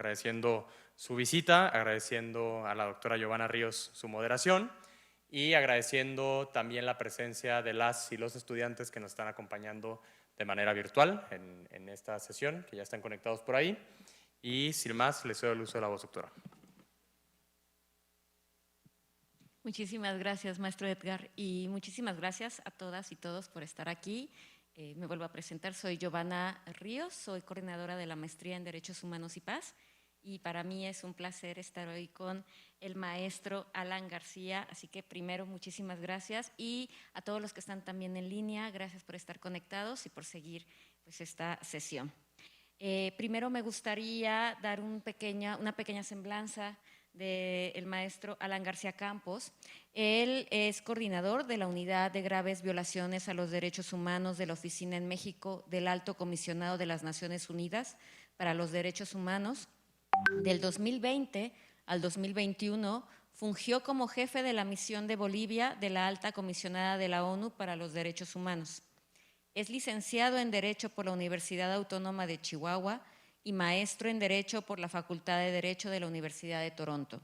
agradeciendo su visita, agradeciendo a la doctora Giovanna Ríos su moderación y agradeciendo también la presencia de las y los estudiantes que nos están acompañando de manera virtual en esta sesión, que ya están conectados por ahí. Y sin más, les cedo el uso de la voz, doctora. Muchísimas gracias, maestro Edgar, y muchísimas gracias a todas y todos por estar aquí. Me vuelvo a presentar, soy Giovanna Ríos, soy coordinadora de la Maestría en Derechos Humanos y Paz, y para mí es un placer estar hoy con el maestro Alan García, así que primero muchísimas gracias, y a todos los que están también en línea, gracias por estar conectados y por seguir pues, esta sesión. Primero me gustaría dar una pequeña semblanza del maestro Alan García Campos. Él es coordinador de la Unidad de Graves Violaciones a los Derechos Humanos de la Oficina en México del Alto Comisionado de las Naciones Unidas para los Derechos Humanos. Del 2020 al 2021 fungió como jefe de la misión de Bolivia de la Alta Comisionada de la ONU para los Derechos Humanos. Es licenciado en Derecho por la Universidad Autónoma de Chihuahua y maestro en Derecho por la Facultad de Derecho de la Universidad de Toronto.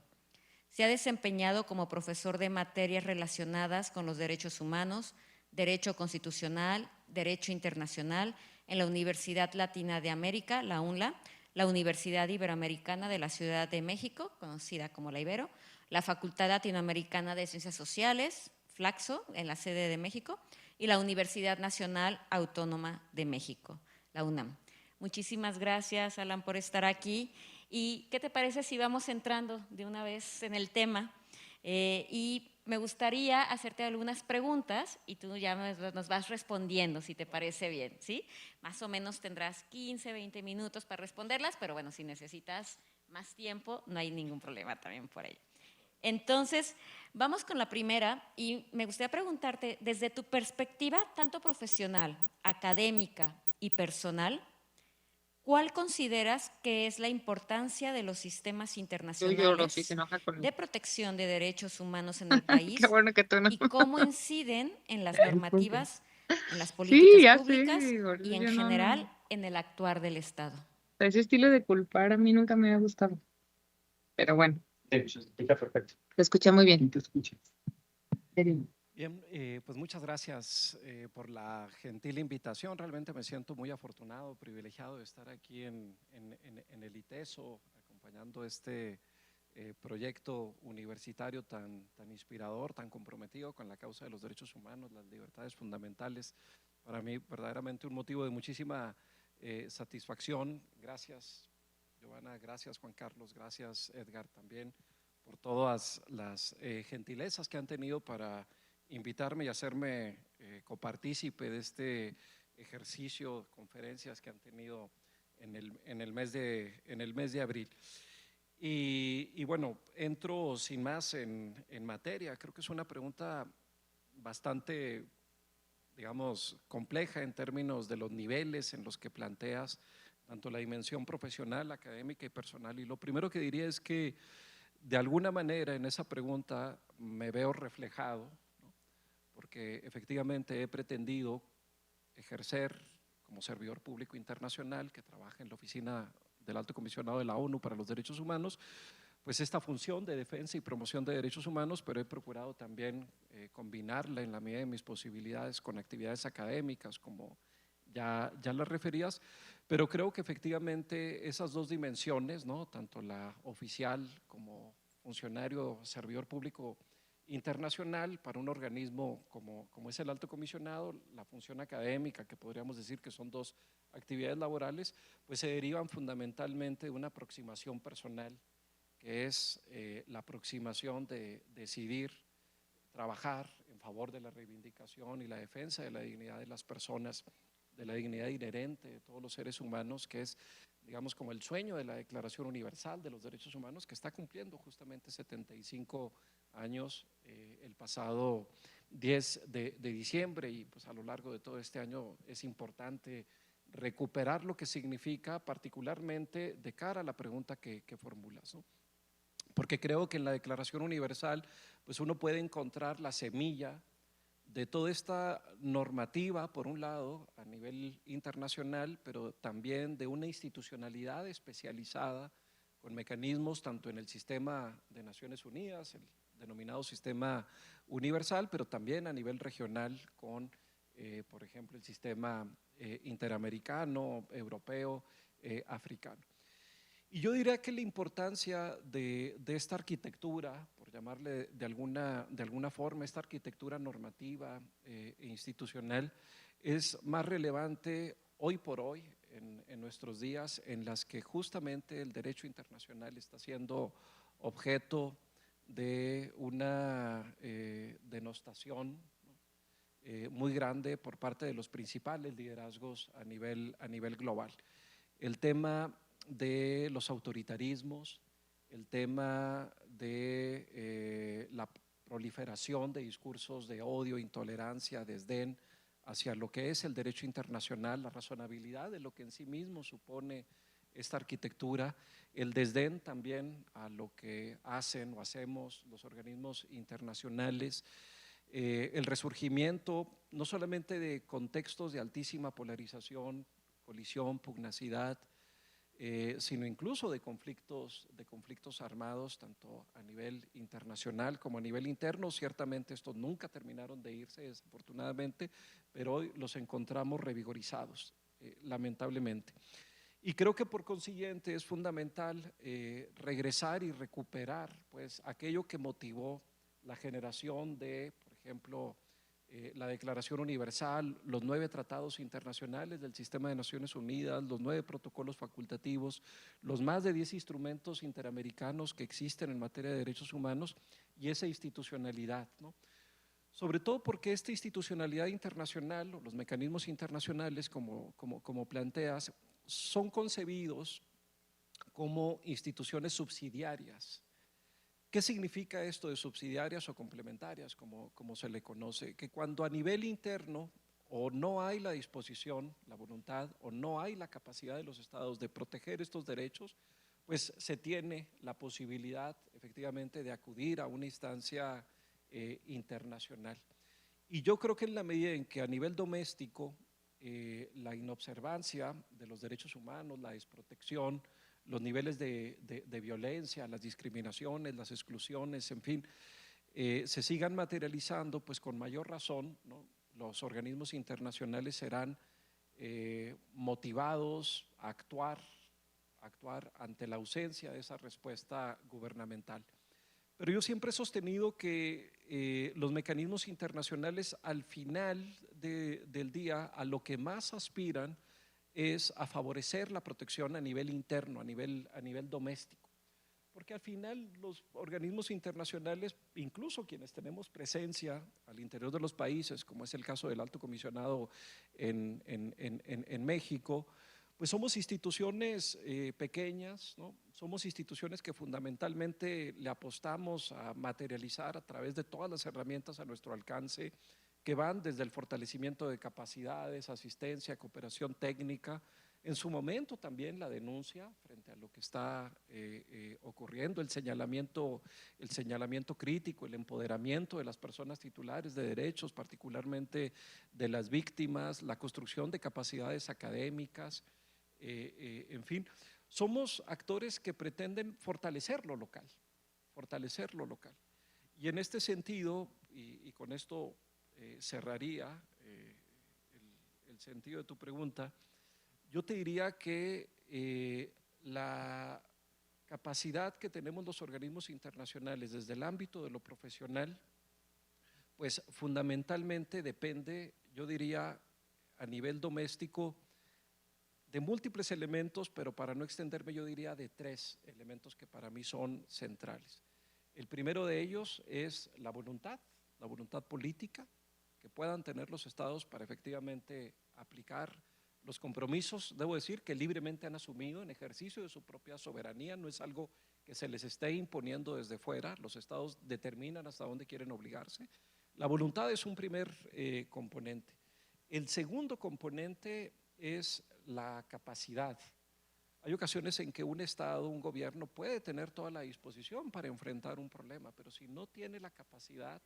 Se ha desempeñado como profesor de materias relacionadas con los derechos humanos, Derecho Constitucional, Derecho Internacional en la Universidad Latina de América, la UNLA, la Universidad Iberoamericana de la Ciudad de México, conocida como la Ibero, la Facultad Latinoamericana de Ciencias Sociales, Flaxo, en la sede de México, y la Universidad Nacional Autónoma de México, la UNAM. Muchísimas gracias, Alan, por estar aquí. ¿Y qué te parece si vamos entrando de una vez en el tema? Y me gustaría hacerte algunas preguntas y tú ya nos vas respondiendo, si te parece bien, ¿sí? Más o menos tendrás 15, 20 minutos para responderlas, pero bueno, si necesitas más tiempo, no hay ningún problema también por ello. Entonces, vamos con la primera y me gustaría preguntarte, desde tu perspectiva tanto profesional, académica y personal, ¿cuál consideras que es la importancia de los sistemas Yo lloro si se internacionales enoja conmigo. de protección de derechos humanos en el Qué país bueno que tú no. y cómo inciden en las normativas, en las Sí, políticas ya sé, públicas por eso y en yo no, no. general en el actuar del Estado? Ese estilo de culpar a mí nunca me ha gustado. Pero bueno. Sí, se escucha perfecto. Se escucha muy bien. Te escucha. Bien, pues muchas gracias por la gentil invitación. Realmente me siento muy afortunado, privilegiado de estar aquí en el ITESO, acompañando este proyecto universitario tan inspirador, tan comprometido con la causa de los derechos humanos, las libertades fundamentales. Para mí, verdaderamente un motivo de muchísima satisfacción. Gracias, Giovanna, gracias, Juan Carlos, gracias, Edgar, también por todas las gentilezas que han tenido para invitarme y hacerme copartícipe de este ejercicio, conferencias que han tenido en el mes de abril. Y bueno, entro sin más en materia. Creo que es una pregunta bastante, digamos, compleja en términos de los niveles en los que planteas tanto la dimensión profesional, académica y personal. Y lo primero que diría es que de alguna manera en esa pregunta me veo reflejado, ¿no? Porque efectivamente he pretendido ejercer como servidor público internacional que trabaja en la oficina del Alto Comisionado de la ONU para los Derechos Humanos, pues esta función de defensa y promoción de derechos humanos, pero he procurado también combinarla en la medida de mis posibilidades con actividades académicas, como ya las referías, pero creo que efectivamente esas dos dimensiones, ¿no? Tanto la oficial como funcionario, servidor público internacional para un organismo como es el Alto Comisionado, la función académica, que podríamos decir que son dos actividades laborales, pues se derivan fundamentalmente de una aproximación personal, que es la aproximación de decidir trabajar en favor de la reivindicación y la defensa de la dignidad de las personas, de la dignidad inherente de todos los seres humanos, que es, digamos, como el sueño de la Declaración Universal de los Derechos Humanos, que está cumpliendo justamente 75 años el pasado 10 de diciembre, y pues a lo largo de todo este año es importante recuperar lo que significa, particularmente de cara a la pregunta que formulas, ¿no? Porque creo que en la Declaración Universal pues uno puede encontrar la semilla de toda esta normativa, por un lado, a nivel internacional, pero también de una institucionalidad especializada con mecanismos tanto en el sistema de Naciones Unidas, el denominado sistema universal, pero también a nivel regional con, por ejemplo, el sistema interamericano, europeo, africano. Y yo diría que la importancia de esta arquitectura, por llamarle de alguna forma, esta arquitectura normativa e institucional, es más relevante hoy por hoy, en nuestros días, en las que justamente el derecho internacional está siendo objeto de una denostación, ¿no?, muy grande por parte de los principales liderazgos a nivel global. El tema de los autoritarismos, el tema de la proliferación de discursos de odio, intolerancia, desdén hacia lo que es el derecho internacional, la razonabilidad de lo que en sí mismo supone esta arquitectura, el desdén también a lo que hacen o hacemos los organismos internacionales, el resurgimiento no solamente de contextos de altísima polarización, colisión, pugnacidad, sino incluso de conflictos armados, tanto a nivel internacional como a nivel interno. Ciertamente estos nunca terminaron de irse, desafortunadamente, pero hoy los encontramos revigorizados, lamentablemente. Y creo que por consiguiente es fundamental regresar y recuperar pues, aquello que motivó la generación de, por ejemplo, la Declaración Universal, los 9 tratados internacionales del Sistema de Naciones Unidas, los 9 protocolos facultativos, los más de 10 instrumentos interamericanos que existen en materia de derechos humanos y esa institucionalidad, ¿no? Sobre todo porque esta institucionalidad internacional o los mecanismos internacionales, como planteas, son concebidos como instituciones subsidiarias. ¿Qué significa esto de subsidiarias o complementarias, como se le conoce? Que cuando a nivel interno o no hay la disposición, la voluntad, o no hay la capacidad de los estados de proteger estos derechos, pues se tiene la posibilidad efectivamente de acudir a una instancia internacional. Y yo creo que en la medida en que a nivel doméstico la inobservancia de los derechos humanos, la desprotección, los niveles de violencia, las discriminaciones, las exclusiones, en fin, se sigan materializando, pues con mayor razón, ¿no?, los organismos internacionales serán motivados a actuar ante la ausencia de esa respuesta gubernamental. Pero yo siempre he sostenido que los mecanismos internacionales al final del día a lo que más aspiran es a favorecer la protección a nivel interno, a nivel doméstico. Porque al final los organismos internacionales, incluso quienes tenemos presencia al interior de los países, como es el caso del Alto Comisionado en México, pues somos instituciones pequeñas, ¿no? Somos instituciones que fundamentalmente le apostamos a materializar a través de todas las herramientas a nuestro alcance, que van desde el fortalecimiento de capacidades, asistencia, cooperación técnica, en su momento también la denuncia frente a lo que está ocurriendo, el señalamiento crítico, el empoderamiento de las personas titulares de derechos, particularmente de las víctimas, la construcción de capacidades académicas, en fin, somos actores que pretenden fortalecer lo local. Y en este sentido, y con esto cerraría el sentido de tu pregunta, yo te diría que la capacidad que tenemos los organismos internacionales desde el ámbito de lo profesional, pues fundamentalmente depende, yo diría, a nivel doméstico, de múltiples elementos, pero para no extenderme yo diría de 3 elementos que para mí son centrales. El primero de ellos es la voluntad política que puedan tener los estados para efectivamente aplicar los compromisos, debo decir, que libremente han asumido en ejercicio de su propia soberanía, no es algo que se les esté imponiendo desde fuera, los estados determinan hasta dónde quieren obligarse. La voluntad es un primer componente. El segundo componente es la capacidad. Hay ocasiones en que un estado, un gobierno puede tener toda la disposición para enfrentar un problema, pero si no tiene la capacidad,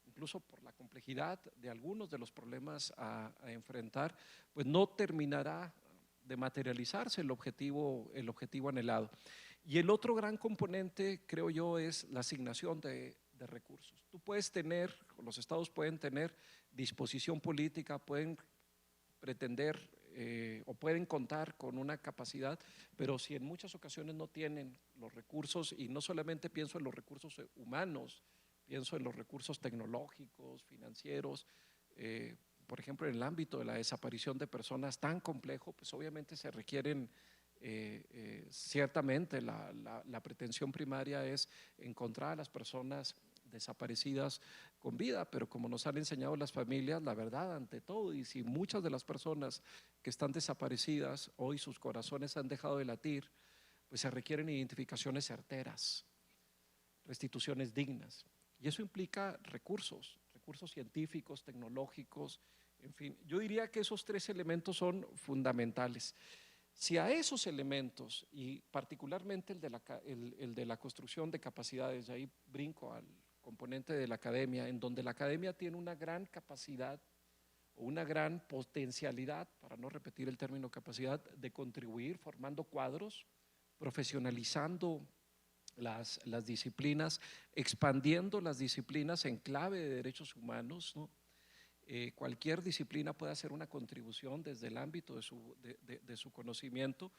incluso por la complejidad de algunos de los problemas a enfrentar, pues no terminará de materializarse el objetivo anhelado. Y el otro gran componente, creo yo, es la asignación de recursos. Tú puedes tener, los estados pueden tener disposición política, pueden pretender o pueden contar con una capacidad, pero si en muchas ocasiones no tienen los recursos, y no solamente pienso en los recursos humanos, pienso en los recursos tecnológicos, financieros, por ejemplo, en el ámbito de la desaparición de personas tan complejo, pues obviamente se requieren, ciertamente la pretensión primaria es encontrar a las personas desaparecidas con vida, pero como nos han enseñado las familias, la verdad ante todo, y si muchas de las personas que están desaparecidas hoy sus corazones han dejado de latir, pues se requieren identificaciones certeras, restituciones dignas, y eso implica recursos científicos, tecnológicos, en fin. Yo diría que esos tres elementos son fundamentales. Si a esos elementos, y particularmente el de la construcción de capacidades, ahí brinco al componente de la academia, en donde la academia tiene una gran capacidad o una gran potencialidad, para no repetir el término capacidad, de contribuir formando cuadros, profesionalizando las disciplinas, expandiendo las disciplinas en clave de derechos humanos, ¿no? Cualquier disciplina puede hacer una contribución desde el ámbito de su conocimiento.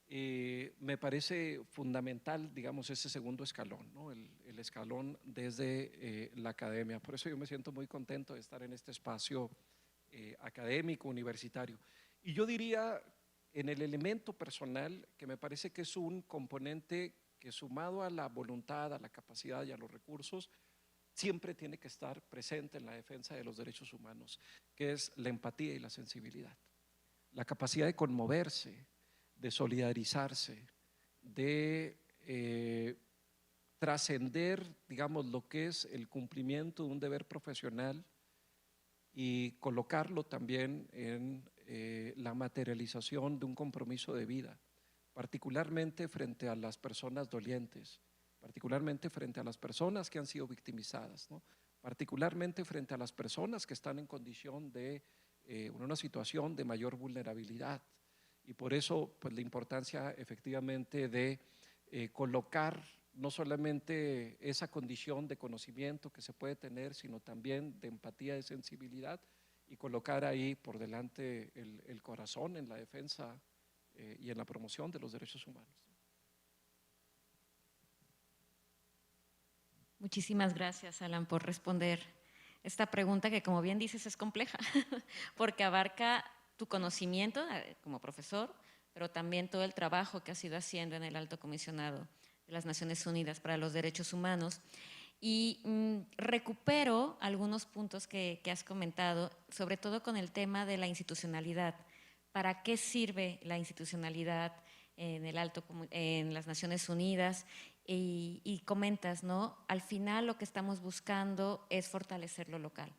Me parece fundamental, digamos, ese segundo escalón, ¿no? El escalón desde la academia. Por eso yo me siento muy contento de estar en este espacio académico, universitario. Y yo diría, en el elemento personal, que me parece que es un componente que, sumado a la voluntad, a la capacidad y a los recursos, siempre tiene que estar presente en la defensa de los derechos humanos, que es la empatía y la sensibilidad. La capacidad de conmoverse, de solidarizarse, de trascender, digamos, lo que es el cumplimiento de un deber profesional y colocarlo también en la materialización de un compromiso de vida, particularmente frente a las personas dolientes, particularmente frente a las personas que han sido victimizadas, ¿no? Particularmente frente a las personas que están en condición de una situación de mayor vulnerabilidad. Y por eso, pues, la importancia efectivamente de colocar no solamente esa condición de conocimiento que se puede tener, sino también de empatía, de sensibilidad, y colocar ahí por delante el corazón en la defensa y en la promoción de los derechos humanos. Muchísimas gracias, Alan, por responder esta pregunta que, como bien dices, es compleja, porque abarca tu conocimiento como profesor, pero también todo el trabajo que has ido haciendo en el Alto Comisionado de las Naciones Unidas para los Derechos Humanos. Y recupero algunos puntos que has comentado, sobre todo con el tema de la institucionalidad. ¿Para qué sirve la institucionalidad en las Naciones Unidas? Y comentas, ¿no? Al final lo que estamos buscando es fortalecer lo local,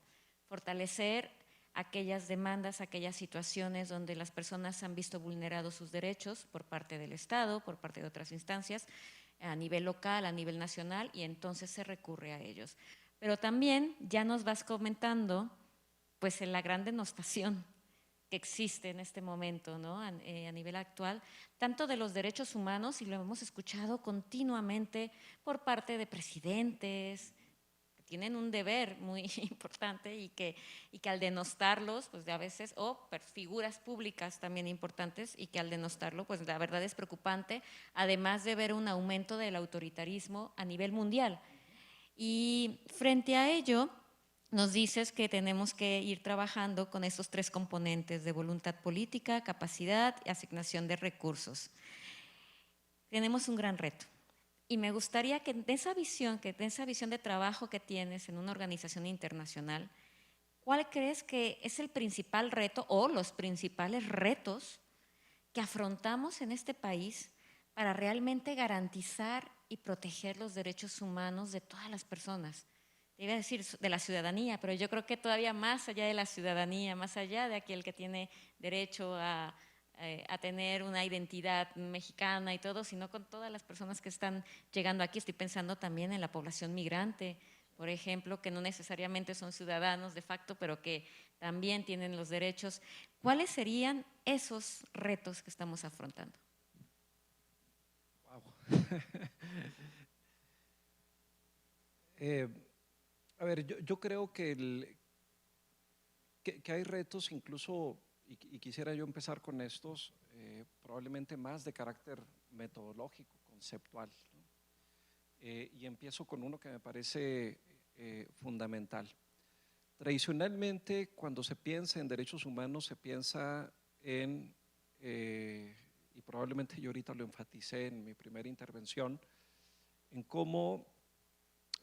fortalecer aquellas demandas, aquellas situaciones donde las personas han visto vulnerados sus derechos por parte del Estado, por parte de otras instancias, a nivel local, a nivel nacional, y entonces se recurre a ellos. Pero también ya nos vas comentando, pues, en la gran denostación que existe en este momento, ¿no? A nivel actual, tanto de los derechos humanos, y lo hemos escuchado continuamente por parte de presidentes, que tienen un deber muy importante y que al denostarlos, pues a veces, o figuras públicas también importantes, y que al denostarlo, pues la verdad es preocupante, además de ver un aumento del autoritarismo a nivel mundial. Y frente a ello, nos dices que tenemos que ir trabajando con estos tres componentes de voluntad política, capacidad y asignación de recursos. Tenemos un gran reto. Y me gustaría que de esa visión de trabajo que tienes en una organización internacional, ¿cuál crees que es el principal reto o los principales retos que afrontamos en este país para realmente garantizar y proteger los derechos humanos de todas las personas? Te iba a decir de la ciudadanía, pero yo creo que todavía más allá de la ciudadanía, más allá de aquel que tiene derecho a tener una identidad mexicana y todo, sino con todas las personas que están llegando aquí. Estoy pensando también en la población migrante, por ejemplo, que no necesariamente son ciudadanos de facto, pero que también tienen los derechos. ¿Cuáles serían esos retos que estamos afrontando? Wow. A ver, yo creo que, que hay retos incluso, y quisiera yo empezar con estos, probablemente más de carácter metodológico, conceptual, ¿no? Y empiezo con uno que me parece fundamental. Tradicionalmente, cuando se piensa en derechos humanos, se piensa en, y probablemente yo ahorita lo enfaticé en mi primera intervención, en cómo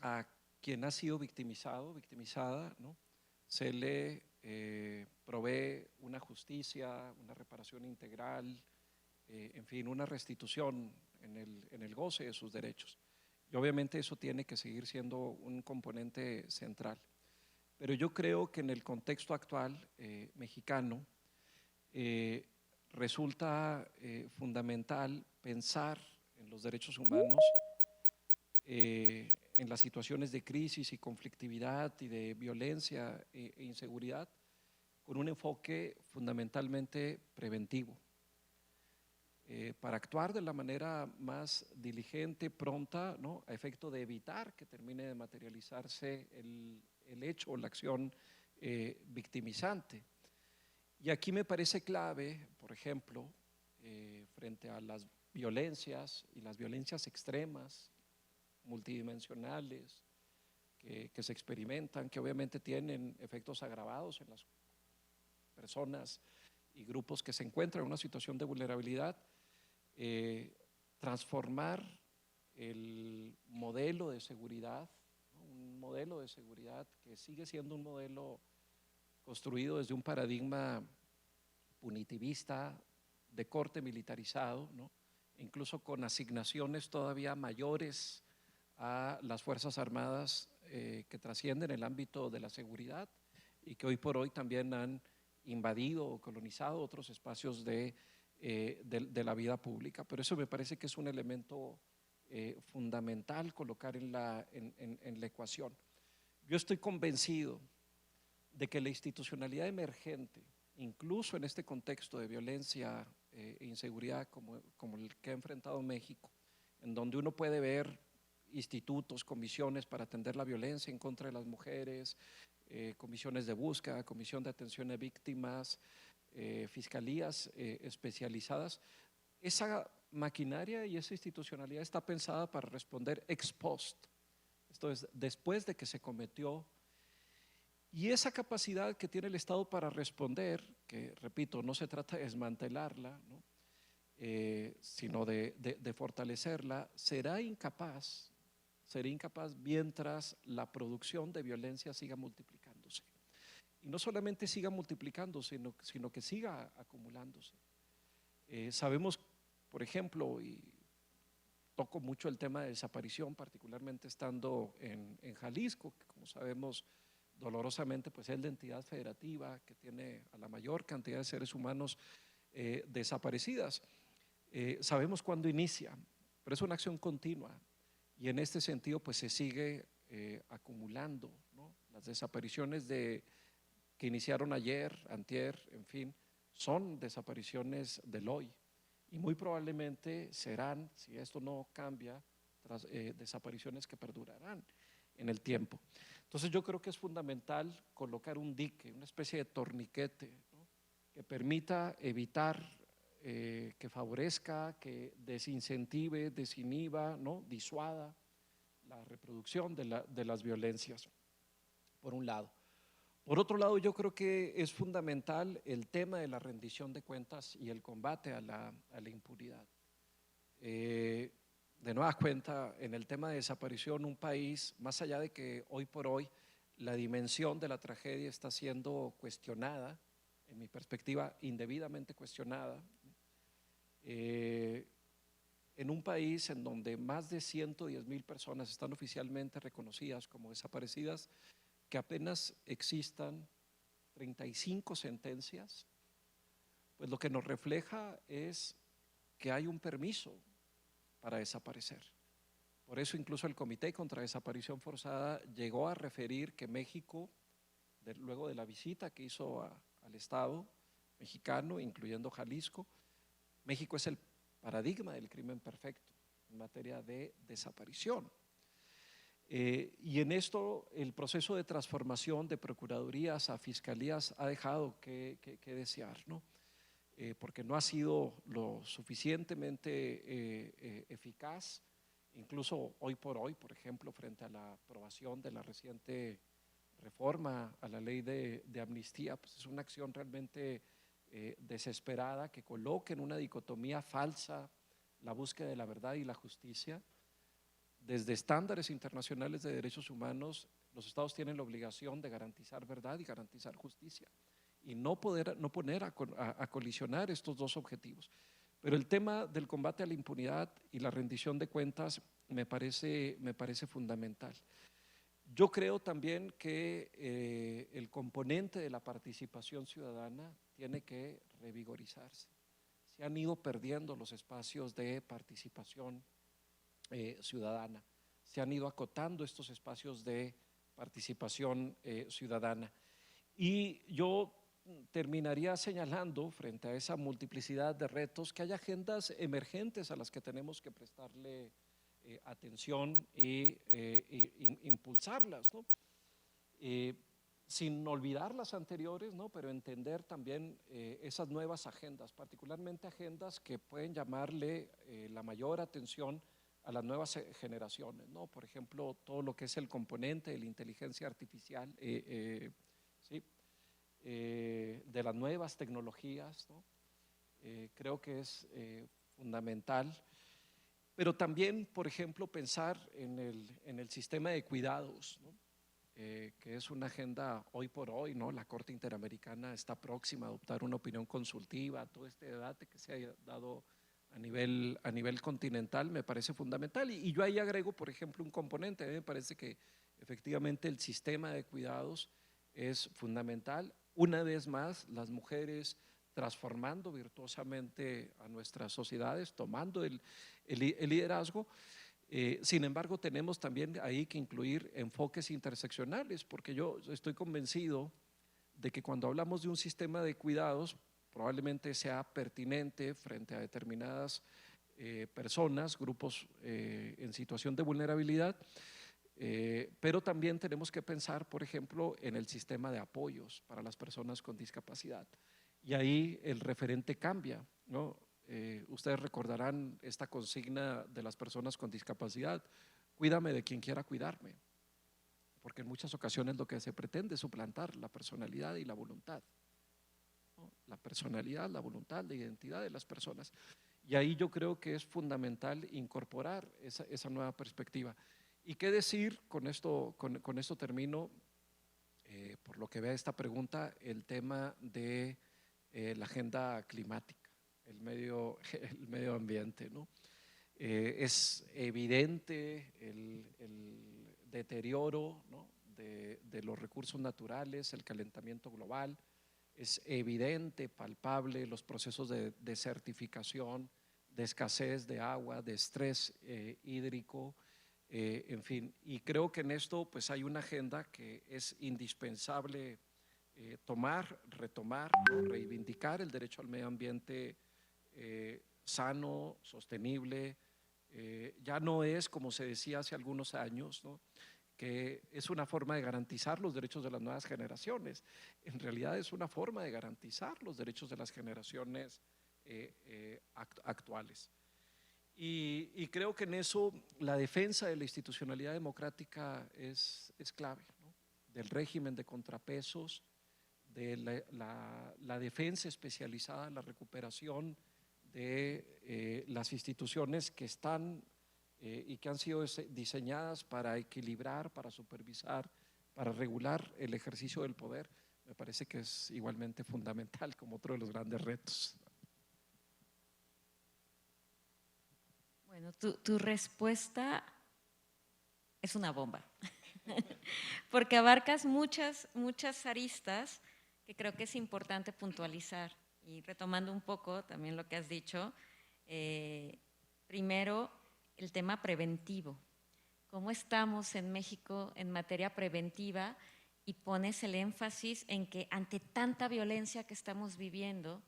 a quien ha sido victimizado, victimizada, ¿no?, se le provee una justicia, una reparación integral, en fin, una restitución en el goce de sus derechos. Y obviamente eso tiene que seguir siendo un componente central. Pero yo creo que en el contexto actual mexicano resulta fundamental pensar en los derechos humanos, en las situaciones de crisis y conflictividad y de violencia e inseguridad, con un enfoque fundamentalmente preventivo, para actuar de la manera más diligente, pronta, ¿no?, a efecto de evitar que termine de materializarse el hecho o la acción victimizante. Y aquí me parece clave, por ejemplo, frente a las violencias y las violencias extremas, multidimensionales, que se experimentan, que obviamente tienen efectos agravados en las personas y grupos que se encuentran en una situación de vulnerabilidad, transformar el modelo de seguridad, ¿no?, un modelo de seguridad que sigue siendo un modelo construido desde un paradigma punitivista, de corte militarizado, ¿no?, incluso con asignaciones todavía mayores a las Fuerzas Armadas que trascienden el ámbito de la seguridad y que hoy por hoy también han invadido o colonizado otros espacios de la vida pública. Pero eso me parece que es un elemento fundamental colocar en la ecuación. Yo estoy convencido de que la institucionalidad emergente, incluso en este contexto de violencia e inseguridad como el que ha enfrentado México, en donde uno puede ver institutos, comisiones para atender la violencia en contra de las mujeres, comisiones de búsqueda, comisión de atención a víctimas, fiscalías especializadas. Esa maquinaria y esa institucionalidad está pensada para responder ex post, esto es, después de que se cometió. Y esa capacidad que tiene el Estado para responder, que repito, no se trata de desmantelarla, ¿no?, sino de fortalecerla, será incapaz mientras la producción de violencia siga multiplicándose. Y no solamente siga multiplicándose, sino que siga acumulándose. Sabemos, por ejemplo, y toco mucho el tema de desaparición, particularmente estando en Jalisco, que como sabemos dolorosamente pues es la entidad federativa que tiene a la mayor cantidad de seres humanos desaparecidas. Sabemos cuándo inicia, pero es una acción continua y en este sentido pues se sigue acumulando, ¿no? Las desapariciones que iniciaron ayer, antier, en fin, son desapariciones del hoy y muy probablemente serán, si esto no cambia, desapariciones que perdurarán en el tiempo. Entonces yo creo que es fundamental colocar un dique, una especie de torniquete, ¿no?, que permita evitar, que favorezca, que desincentive, desinhiba, ¿no?, disuada la reproducción de las violencias, por un lado. Por otro lado, yo creo que es fundamental el tema de la rendición de cuentas y el combate a la impunidad. De nueva cuenta, en el tema de desaparición, un país, más allá de que hoy por hoy la dimensión de la tragedia está siendo cuestionada, en mi perspectiva, indebidamente cuestionada, en un país en donde más de 110,000 personas están oficialmente reconocidas como desaparecidas, que apenas existan 35 sentencias, pues lo que nos refleja es que hay un permiso para desaparecer. Por eso incluso el Comité contra Desaparición Forzada llegó a referir que México, luego de la visita que hizo al Estado mexicano, incluyendo Jalisco, México es el paradigma del crimen perfecto, en materia de desaparición. Y en esto el proceso de transformación de procuradurías a fiscalías ha dejado que desear, ¿no? Porque no ha sido lo suficientemente eficaz, incluso hoy por hoy, por ejemplo, frente a la aprobación de la reciente reforma a la ley de amnistía, pues es una acción realmente desesperada que coloca en una dicotomía falsa la búsqueda de la verdad y la justicia. Desde estándares internacionales de derechos humanos, los estados tienen la obligación de garantizar verdad y garantizar justicia y no poner a colisionar estos dos objetivos. Pero el tema del combate a la impunidad y la rendición de cuentas me parece fundamental. Yo creo también que el componente de la participación ciudadana tiene que revigorizarse. Se han ido perdiendo los espacios de participación ciudadana, se han ido acotando estos espacios de participación ciudadana. Y yo terminaría señalando, frente a esa multiplicidad de retos, que hay agendas emergentes a las que tenemos que prestarle atención e impulsarlas, ¿no? Sin olvidar las anteriores, ¿no? Pero entender también esas nuevas agendas, particularmente agendas que pueden llamarle la mayor atención a las nuevas generaciones, ¿no? Por ejemplo, todo lo que es el componente de la inteligencia artificial, ¿sí? De las nuevas tecnologías, ¿no? Creo que es fundamental. Pero también, por ejemplo, pensar en el sistema de cuidados, ¿no? Que es una agenda hoy por hoy, ¿no? La Corte Interamericana está próxima a adoptar una opinión consultiva, todo este debate que se ha dado a nivel continental me parece fundamental. Y yo ahí agrego, por ejemplo, un componente. A mí me parece que efectivamente el sistema de cuidados es fundamental. Una vez más, las mujeres transformando virtuosamente a nuestras sociedades, tomando el liderazgo. Sin embargo, tenemos también ahí que incluir enfoques interseccionales, porque yo estoy convencido de que cuando hablamos de un sistema de cuidados, probablemente sea pertinente frente a determinadas personas, grupos en situación de vulnerabilidad, pero también tenemos que pensar, por ejemplo, en el sistema de apoyos para las personas con discapacidad. Y ahí el referente cambia, ¿no? Ustedes recordarán esta consigna de las personas con discapacidad: cuídame de quien quiera cuidarme, porque en muchas ocasiones lo que se pretende es suplantar la personalidad y la voluntad, ¿no? La personalidad, la voluntad, la identidad de las personas. Y ahí yo creo que es fundamental incorporar esa nueva perspectiva. ¿Y qué decir? Con esto termino, por lo que vea esta pregunta, el tema de la agenda climática. El medio ambiente, ¿no? Es evidente el deterioro, ¿no? de los recursos naturales, el calentamiento global, es evidente, palpable los procesos de desertificación, de escasez de agua, de estrés hídrico, en fin. Y creo que en esto pues hay una agenda que es indispensable tomar, retomar, ¿no? Reivindicar el derecho al medio ambiente sano, sostenible. Ya no es como se decía hace algunos años, ¿no? Que es una forma de garantizar los derechos de las nuevas generaciones. En realidad es una forma de garantizar los derechos de las generaciones actuales. Y creo que en eso la defensa de la institucionalidad democrática es clave, ¿no? Del régimen de contrapesos, de la defensa especializada, la recuperación de las instituciones que están y que han sido diseñadas para equilibrar, para supervisar, para regular el ejercicio del poder. Me parece que es igualmente fundamental como otro de los grandes retos. Bueno, tu respuesta es una bomba, porque abarcas muchas aristas que creo que es importante puntualizar. Y retomando un poco también lo que has dicho, primero el tema preventivo. ¿Cómo estamos en México en materia preventiva? Y pones el énfasis en que ante tanta violencia que estamos viviendo,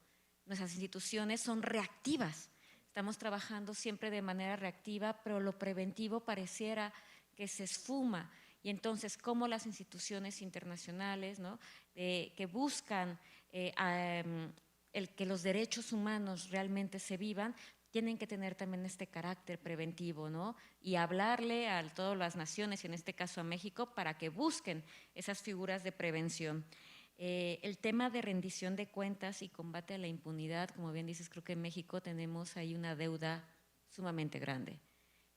nuestras instituciones son reactivas. estamos trabajando siempre de manera reactiva, pero lo preventivo pareciera que se esfuma. Y entonces, cómo las instituciones internacionales, ¿no?, que buscan que los derechos humanos realmente se vivan, tienen que tener también este carácter preventivo, ¿no? Y hablarle a todas las naciones, y en este caso a México, para que busquen esas figuras de prevención. El tema de rendición de cuentas y combate a la impunidad, como bien dices, creo que en México tenemos ahí una deuda sumamente grande.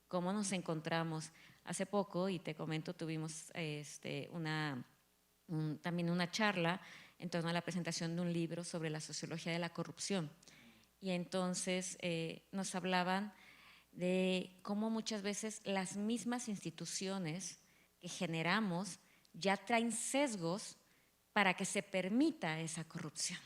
¿Cómo nos encontramos? Hace poco, y te comento, tuvimos también una charla en torno a la presentación de un libro sobre la sociología de la corrupción. Y entonces nos hablaban de cómo muchas veces las mismas instituciones que generamos ya traen sesgos para que se permita esa corrupción.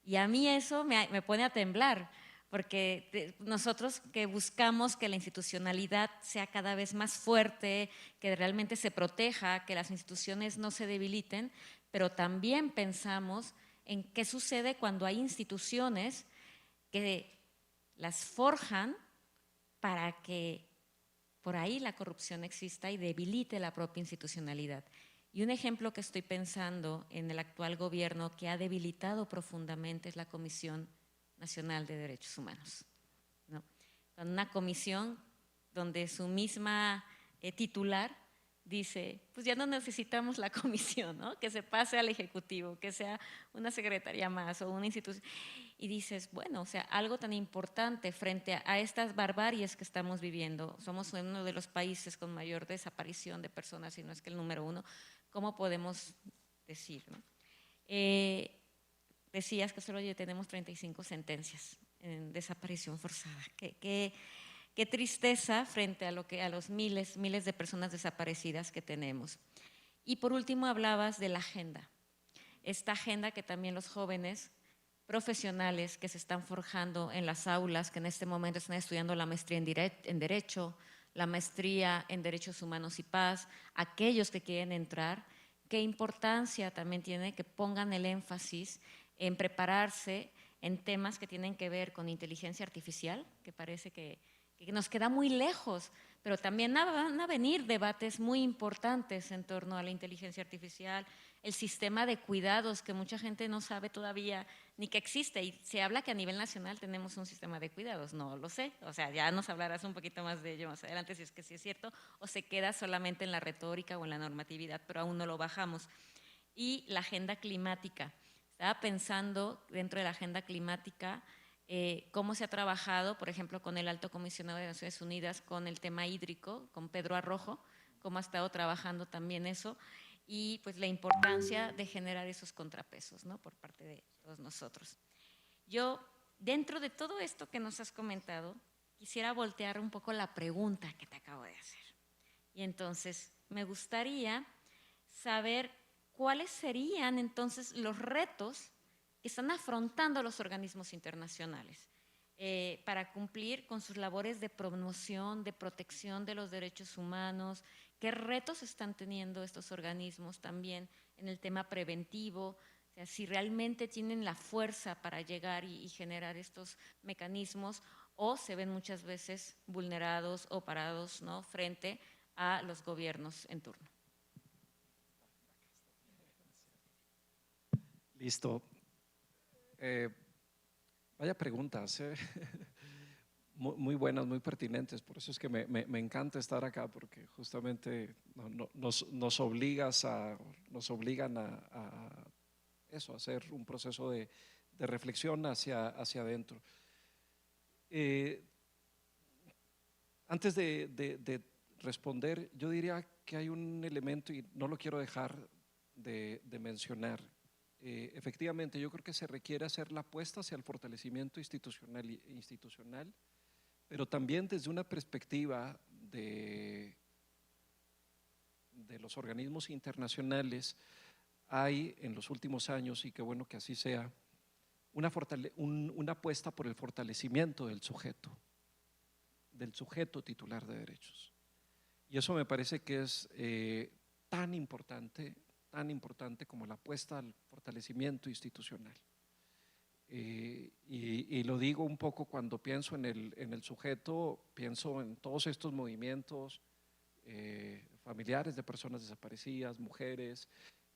Y a mí eso me pone a temblar, porque nosotros que buscamos que la institucionalidad sea cada vez más fuerte, que realmente se proteja, que las instituciones no se debiliten, pero también pensamos en qué sucede cuando hay instituciones que las forjan para que por ahí la corrupción exista y debilite la propia institucionalidad. Y un ejemplo que estoy pensando en el actual gobierno que ha debilitado profundamente es la Comisión Nacional de Derechos Humanos, ¿no? Una comisión donde su misma titular dice, pues ya no necesitamos la comisión, ¿no?, que se pase al Ejecutivo, que sea una secretaría más o una institución. Y dices, bueno, o sea, algo tan importante frente a estas barbaries que estamos viviendo, somos uno de los países con mayor desaparición de personas, si no es que el número 1, ¿cómo podemos decir, ¿no? Decías que solo ya tenemos 35 sentencias en desaparición forzada. Qué tristeza frente a los miles de personas desaparecidas que tenemos. Y por último hablabas de la agenda. Esta agenda que también los jóvenes profesionales que se están forjando en las aulas, que en este momento están estudiando la maestría en Derecho, la maestría en Derechos Humanos y Paz, aquellos que quieren entrar, qué importancia también tiene que pongan el énfasis en prepararse en temas que tienen que ver con inteligencia artificial, que parece que nos queda muy lejos, pero también van a venir debates muy importantes en torno a la inteligencia artificial, el sistema de cuidados que mucha gente no sabe todavía ni que existe, y se habla que a nivel nacional tenemos un sistema de cuidados, no lo sé, o sea, ya nos hablarás un poquito más de ello más adelante si es que sí es cierto, o se queda solamente en la retórica o en la normatividad, pero aún no lo bajamos. Y la agenda climática, estaba pensando dentro de la agenda climática cómo se ha trabajado, por ejemplo, con el Alto Comisionado de Naciones Unidas, con el tema hídrico, con Pedro Arrojo, cómo ha estado trabajando también eso, y pues la importancia de generar esos contrapesos, ¿no?, por parte de todos nosotros. Yo, dentro de todo esto que nos has comentado, quisiera voltear un poco la pregunta que te acabo de hacer. Y entonces, me gustaría saber cuáles serían entonces los retos que están afrontando los organismos internacionales para cumplir con sus labores de promoción, de protección de los derechos humanos, qué retos están teniendo estos organismos también en el tema preventivo, o sea, si realmente tienen la fuerza para llegar y generar estos mecanismos o se ven muchas veces vulnerados o parados, ¿no?, frente a los gobiernos en turno. Listo. Vaya preguntas, muy buenas, muy pertinentes. Por eso es que me encanta estar acá, porque justamente nos obligan a eso, a hacer un proceso de reflexión hacia adentro. Antes de responder, yo diría que hay un elemento, y no lo quiero dejar de mencionar. Efectivamente, yo creo que se requiere hacer la apuesta hacia el fortalecimiento institucional, pero también desde una perspectiva de los organismos internacionales. Hay en los últimos años, y qué bueno que así sea, una apuesta por el fortalecimiento del sujeto titular de derechos. Y eso me parece que es tan importante como la apuesta al fortalecimiento institucional. y lo digo un poco cuando pienso en el sujeto, pienso en todos estos movimientos familiares de personas desaparecidas, mujeres,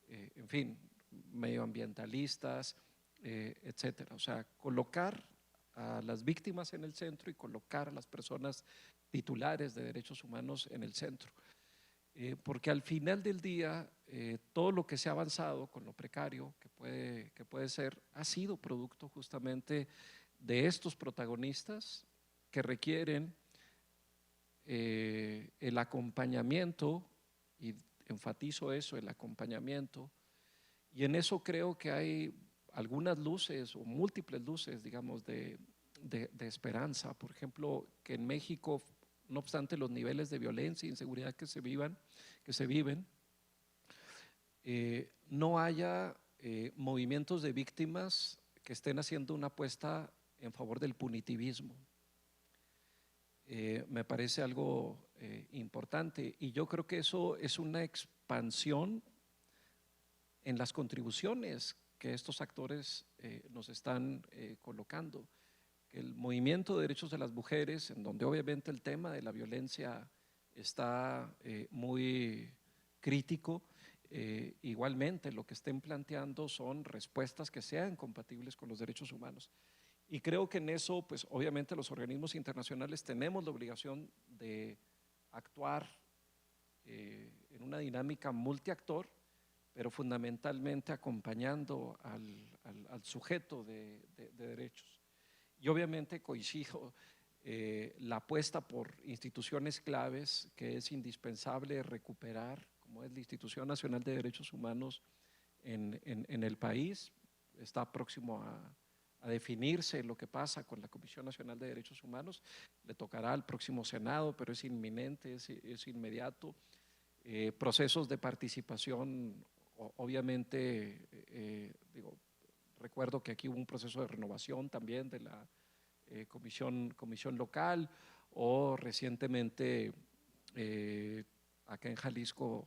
en fin, medioambientalistas, etcétera. O sea, colocar a las víctimas en el centro y colocar a las personas titulares de derechos humanos en el centro. Porque al final del día, todo lo que se ha avanzado con lo precario que puede ser, ha sido producto justamente de estos protagonistas que requieren el acompañamiento, y enfatizo eso, el acompañamiento, y en eso creo que hay algunas luces o múltiples luces, digamos, de esperanza. Por ejemplo, que en México, no obstante los niveles de violencia e inseguridad que se viven, no haya movimientos de víctimas que estén haciendo una apuesta en favor del punitivismo. Me parece algo importante, y yo creo que eso es una expansión en las contribuciones que estos actores nos están colocando. El movimiento de derechos de las mujeres, en donde obviamente el tema de la violencia está muy crítico, igualmente lo que estén planteando son respuestas que sean compatibles con los derechos humanos. Y creo que en eso, pues obviamente los organismos internacionales tenemos la obligación de actuar en una dinámica multiactor, pero fundamentalmente acompañando al sujeto de derechos. Y obviamente coincido, la apuesta por instituciones claves que es indispensable recuperar, como es la Institución Nacional de Derechos Humanos en el país. Está próximo a definirse lo que pasa con la Comisión Nacional de Derechos Humanos, le tocará al próximo Senado, pero es inminente, es inmediato. Procesos de participación, obviamente, recuerdo que aquí hubo un proceso de renovación también de la comisión local, o recientemente acá en Jalisco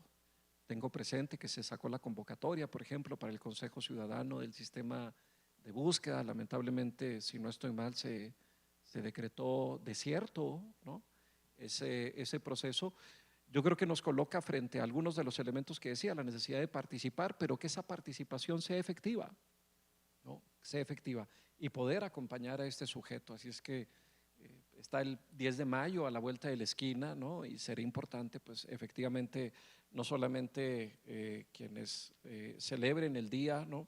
tengo presente que se sacó la convocatoria, por ejemplo, para el Consejo Ciudadano del Sistema de Búsqueda. Lamentablemente, si no estoy mal, se decretó desierto, ¿no? Ese proceso. Yo creo que nos coloca frente a algunos de los elementos que decía, la necesidad de participar, pero que esa participación sea efectiva, ¿no? Sea efectiva y poder acompañar a este sujeto. Así es que está el 10 de mayo a la vuelta de la esquina, ¿no? Y será importante, pues efectivamente, no solamente quienes celebren el día, ¿no?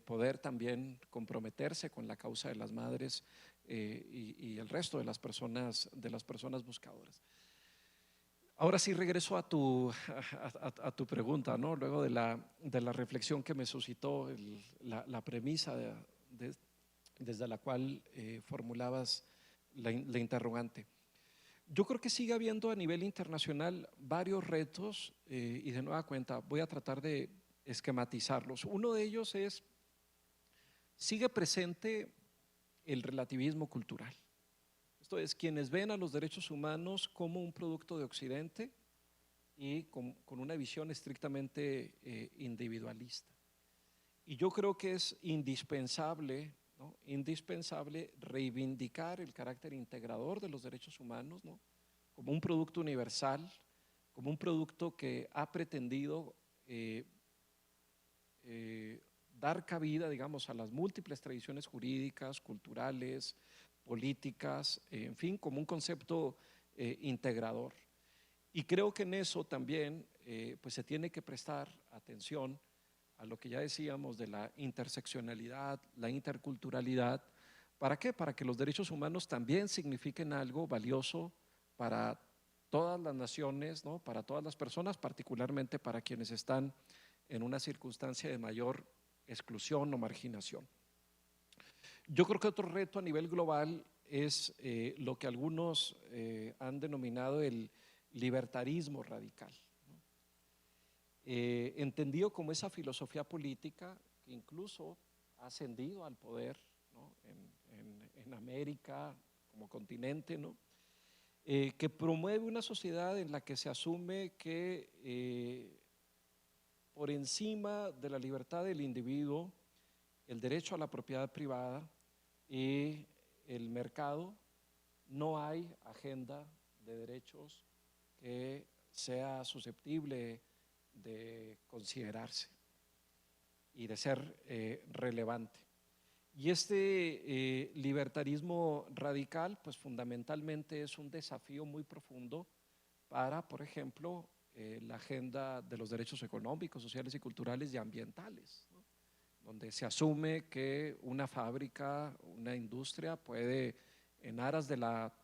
Poder también comprometerse con la causa de las madres y el resto de las personas buscadoras. Ahora sí regreso a tu pregunta, ¿no? Luego de la reflexión que me suscitó la premisa desde la cual formulabas la interrogante. Yo creo que sigue habiendo a nivel internacional varios retos y de nueva cuenta voy a tratar de esquematizarlos. Uno de ellos es, sigue presente el relativismo cultural. Esto es, quienes ven a los derechos humanos como un producto de Occidente y con una visión estrictamente individualista. Y yo creo que es indispensable, ¿no? Indispensable reivindicar el carácter integrador de los derechos humanos, ¿no? Como un producto universal, como un producto que ha pretendido dar cabida, digamos, a las múltiples tradiciones jurídicas, culturales, políticas, en fin, como un concepto integrador. Y creo que en eso también pues se tiene que prestar atención a lo que ya decíamos de la interseccionalidad, la interculturalidad. ¿Para qué? Para que los derechos humanos también signifiquen algo valioso para todas las naciones, ¿no? Para todas las personas, particularmente para quienes están en una circunstancia de mayor exclusión o marginación. Yo creo que otro reto a nivel global es lo que algunos han denominado el libertarismo radical, ¿no? Entendido como esa filosofía política que incluso ha ascendido al poder, ¿no? en América como continente, ¿no? Que promueve una sociedad en la que se asume que por encima de la libertad del individuo el derecho a la propiedad privada y el mercado, no hay agenda de derechos que sea susceptible de considerarse y de ser relevante. Y este libertarismo radical, pues fundamentalmente es un desafío muy profundo para, por ejemplo, la agenda de los derechos económicos, sociales y culturales y ambientales, ¿no? Donde se asume que una fábrica, una industria puede, en aras de la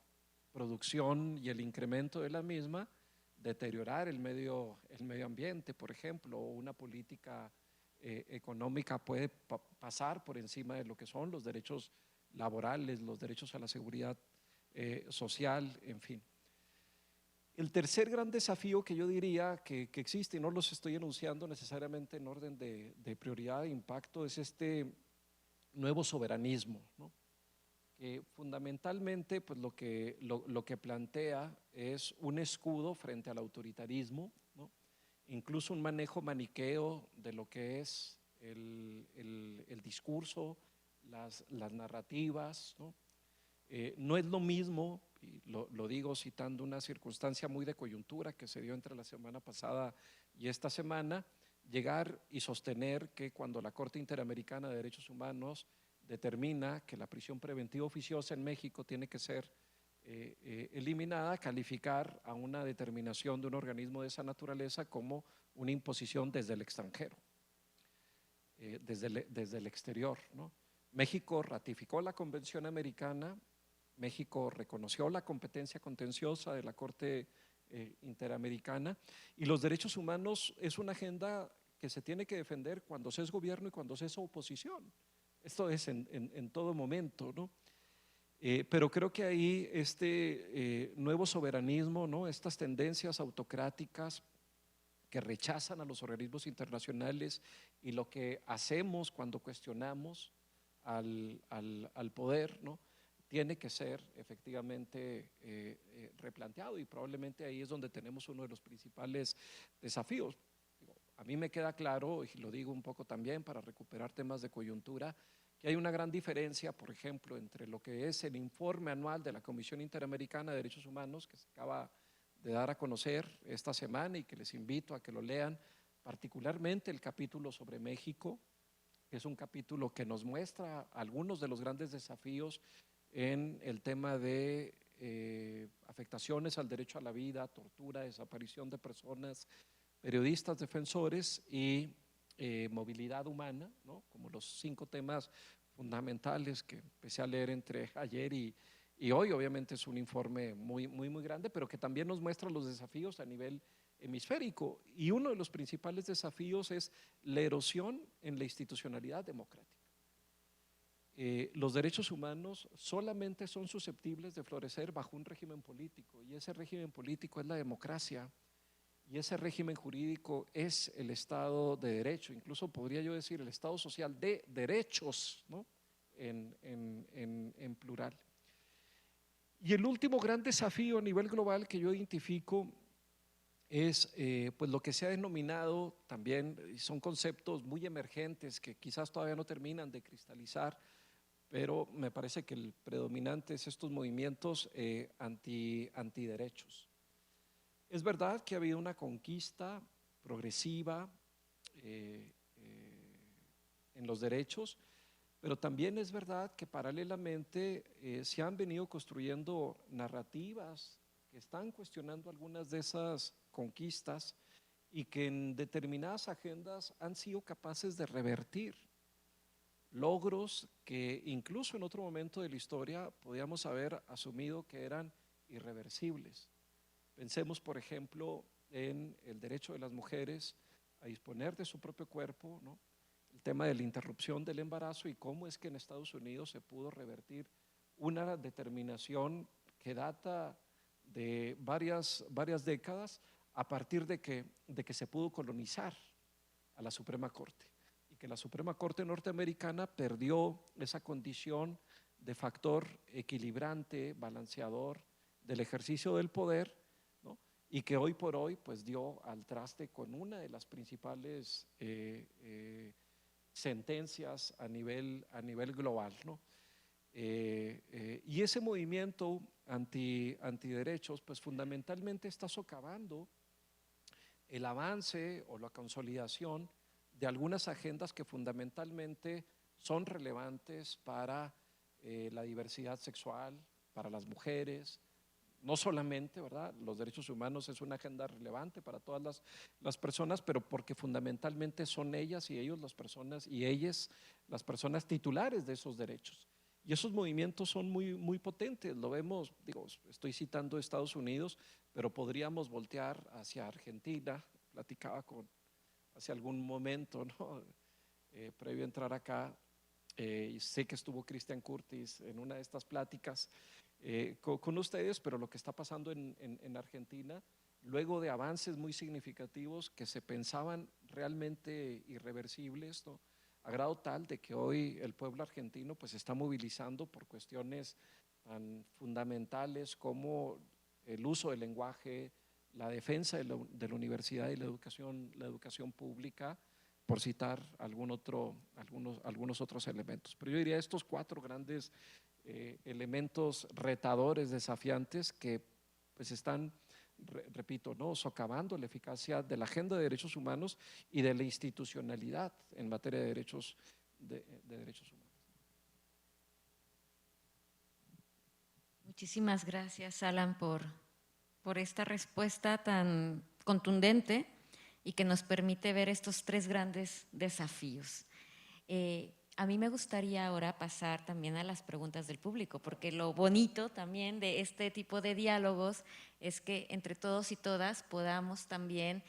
producción y el incremento de la misma, deteriorar el medio ambiente, por ejemplo, o una política económica puede pasar por encima de lo que son los derechos laborales, los derechos a la seguridad social, en fin. El tercer gran desafío que yo diría que existe, y no los estoy enunciando necesariamente en orden de prioridad e impacto, es este nuevo soberanismo, ¿no? Que fundamentalmente pues lo que plantea es un escudo frente al autoritarismo, ¿no? Incluso un manejo maniqueo de lo que es el discurso, las narrativas, ¿no? No es lo mismo, y lo digo citando una circunstancia muy de coyuntura que se dio entre la semana pasada y esta semana, llegar y sostener que cuando la Corte Interamericana de Derechos Humanos determina que la prisión preventiva oficiosa en México tiene que ser eliminada, calificar a una determinación de un organismo de esa naturaleza como una imposición desde el extranjero, desde el exterior, ¿no? México ratificó la Convención Americana, México reconoció la competencia contenciosa de la Corte Interamericana, y los derechos humanos es una agenda que se tiene que defender cuando se es gobierno y cuando se es oposición. Esto es en todo momento, ¿no? Pero creo que ahí este nuevo soberanismo, ¿no? Estas tendencias autocráticas que rechazan a los organismos internacionales y lo que hacemos cuando cuestionamos al poder, ¿no? Tiene que ser efectivamente replanteado, y probablemente ahí es donde tenemos uno de los principales desafíos. A mí me queda claro, y lo digo un poco también para recuperar temas de coyuntura, que hay una gran diferencia, por ejemplo, entre lo que es el informe anual de la Comisión Interamericana de Derechos Humanos, que se acaba de dar a conocer esta semana y que les invito a que lo lean, particularmente el capítulo sobre México, que es un capítulo que nos muestra algunos de los grandes desafíos en el tema de afectaciones al derecho a la vida, tortura, desaparición de personas, periodistas, defensores y movilidad humana, ¿no? Como los 5 temas fundamentales que empecé a leer entre ayer y hoy. Obviamente es un informe muy grande, pero que también nos muestra los desafíos a nivel hemisférico, y uno de los principales desafíos es la erosión en la institucionalidad democrática. Los derechos humanos solamente son susceptibles de florecer bajo un régimen político, y ese régimen político es la democracia, y ese régimen jurídico es el Estado de Derecho, incluso podría yo decir el Estado social de derechos, ¿no? en plural. Y el último gran desafío a nivel global que yo identifico es pues lo que se ha denominado también, son conceptos muy emergentes que quizás todavía no terminan de cristalizar, pero me parece que el predominante es estos movimientos antiderechos. Es verdad que ha habido una conquista progresiva en los derechos, pero también es verdad que paralelamente se han venido construyendo narrativas que están cuestionando algunas de esas conquistas y que en determinadas agendas han sido capaces de revertir logros que incluso en otro momento de la historia podíamos haber asumido que eran irreversibles. Pensemos, por ejemplo, en el derecho de las mujeres a disponer de su propio cuerpo, ¿no? El tema de la interrupción del embarazo y cómo es que en Estados Unidos se pudo revertir una determinación que data de varias décadas a partir de que se pudo colonizar a la Suprema Corte, y que la Suprema Corte norteamericana perdió esa condición de factor equilibrante, balanceador del ejercicio del poder, ¿no? Y que hoy por hoy pues dio al traste con una de las principales sentencias a nivel global, ¿no? Y ese movimiento antiderechos, pues fundamentalmente está socavando el avance o la consolidación de algunas agendas que fundamentalmente son relevantes para la diversidad sexual, para las mujeres. No solamente, ¿verdad? Los derechos humanos es una agenda relevante para todas las personas, pero porque fundamentalmente son ellas y ellos las personas y ellas las personas titulares de esos derechos. Y esos movimientos son muy potentes, lo vemos, digo, estoy citando Estados Unidos, pero podríamos voltear hacia Argentina. Platicaba hace algún momento, ¿no? Previo a entrar acá, y sé que estuvo Cristian Curtis en una de estas pláticas con ustedes, pero lo que está pasando en Argentina, luego de avances muy significativos que se pensaban realmente irreversibles, ¿no? A grado tal de que hoy el pueblo argentino pues está movilizando por cuestiones tan fundamentales como el uso del lenguaje, la defensa de la universidad y la educación pública, por citar algunos otros elementos. Pero yo diría estos 4 grandes elementos retadores, desafiantes, que pues están, repito, ¿no? Socavando la eficacia de la agenda de derechos humanos y de la institucionalidad en materia de derechos humanos. Muchísimas gracias, Alan, por esta respuesta tan contundente y que nos permite ver estos 3 grandes desafíos. A mí me gustaría ahora pasar también a las preguntas del público, porque lo bonito también de este tipo de diálogos es que entre todos y todas podamos también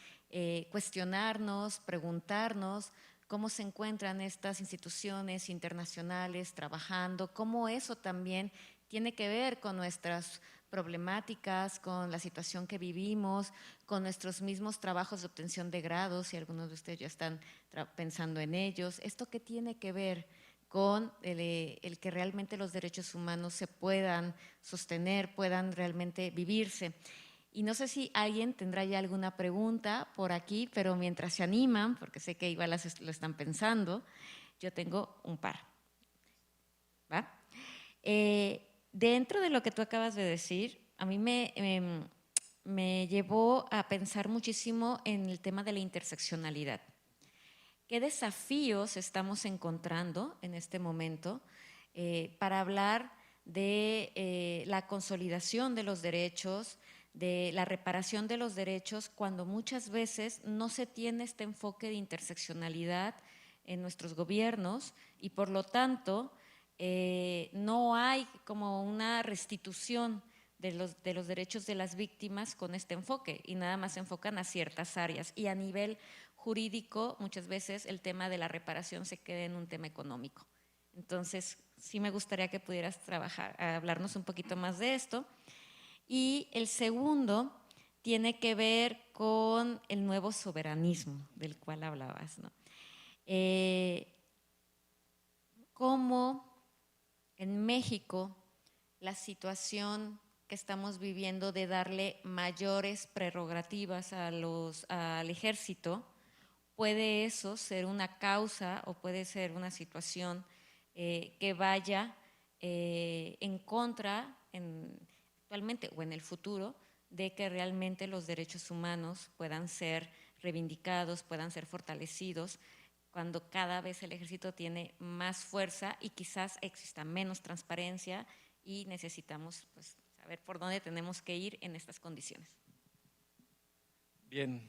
cuestionarnos, preguntarnos cómo se encuentran estas instituciones internacionales trabajando, cómo eso también tiene que ver con nuestras problemáticas, con la situación que vivimos, con nuestros mismos trabajos de obtención de grados, si algunos de ustedes ya están pensando en ellos. ¿Esto qué tiene que ver con el que realmente los derechos humanos se puedan sostener, puedan realmente vivirse? Y no sé si alguien tendrá ya alguna pregunta por aquí, pero mientras se animan, porque sé que igual lo están pensando, yo tengo un par. ¿Va? Dentro de lo que tú acabas de decir, a mí me llevó a pensar muchísimo en el tema de la interseccionalidad. ¿Qué desafíos estamos encontrando en este momento para hablar de la consolidación de los derechos, de la reparación de los derechos, cuando muchas veces no se tiene este enfoque de interseccionalidad en nuestros gobiernos y por lo tanto no hay como una restitución de los derechos de las víctimas con este enfoque y nada más se enfocan a ciertas áreas y a nivel jurídico muchas veces el tema de la reparación se queda en un tema económico. Entonces sí me gustaría que pudieras hablarnos un poquito más de esto. Y el segundo tiene que ver con el nuevo soberanismo del cual hablabas, ¿no? Cómo en México la situación que estamos viviendo de darle mayores prerrogativas al ejército, puede eso ser una causa o puede ser una situación que vaya en contra actualmente o en el futuro de que realmente los derechos humanos puedan ser reivindicados, puedan ser fortalecidos, cuando cada vez el ejército tiene más fuerza y quizás exista menos transparencia y necesitamos pues, saber por dónde tenemos que ir en estas condiciones. Bien,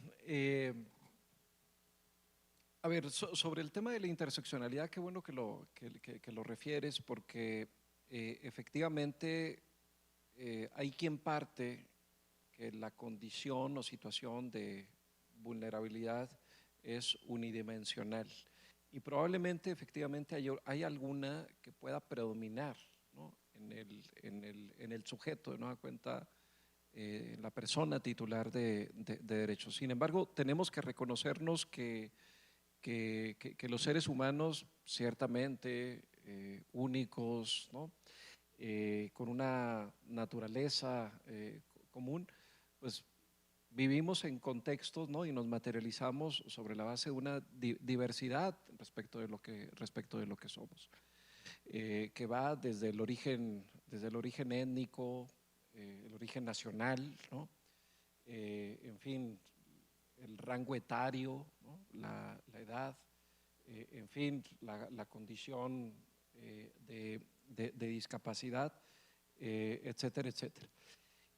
a ver, sobre el tema de la interseccionalidad, qué bueno que lo refieres porque efectivamente hay quien parte que la condición o situación de vulnerabilidad es unidimensional y probablemente efectivamente hay alguna que pueda predominar, ¿no? en el sujeto, de nueva cuenta la persona titular de derechos. Sin embargo, tenemos que reconocernos que los seres humanos ciertamente únicos, ¿no? Con una naturaleza común, pues vivimos en contextos, ¿no? Y nos materializamos sobre la base de una diversidad respecto de lo que somos, que va desde el origen étnico, el origen nacional, ¿no? En fin, el rango etario, ¿no? la edad, en fin, la condición de discapacidad, etcétera, etcétera.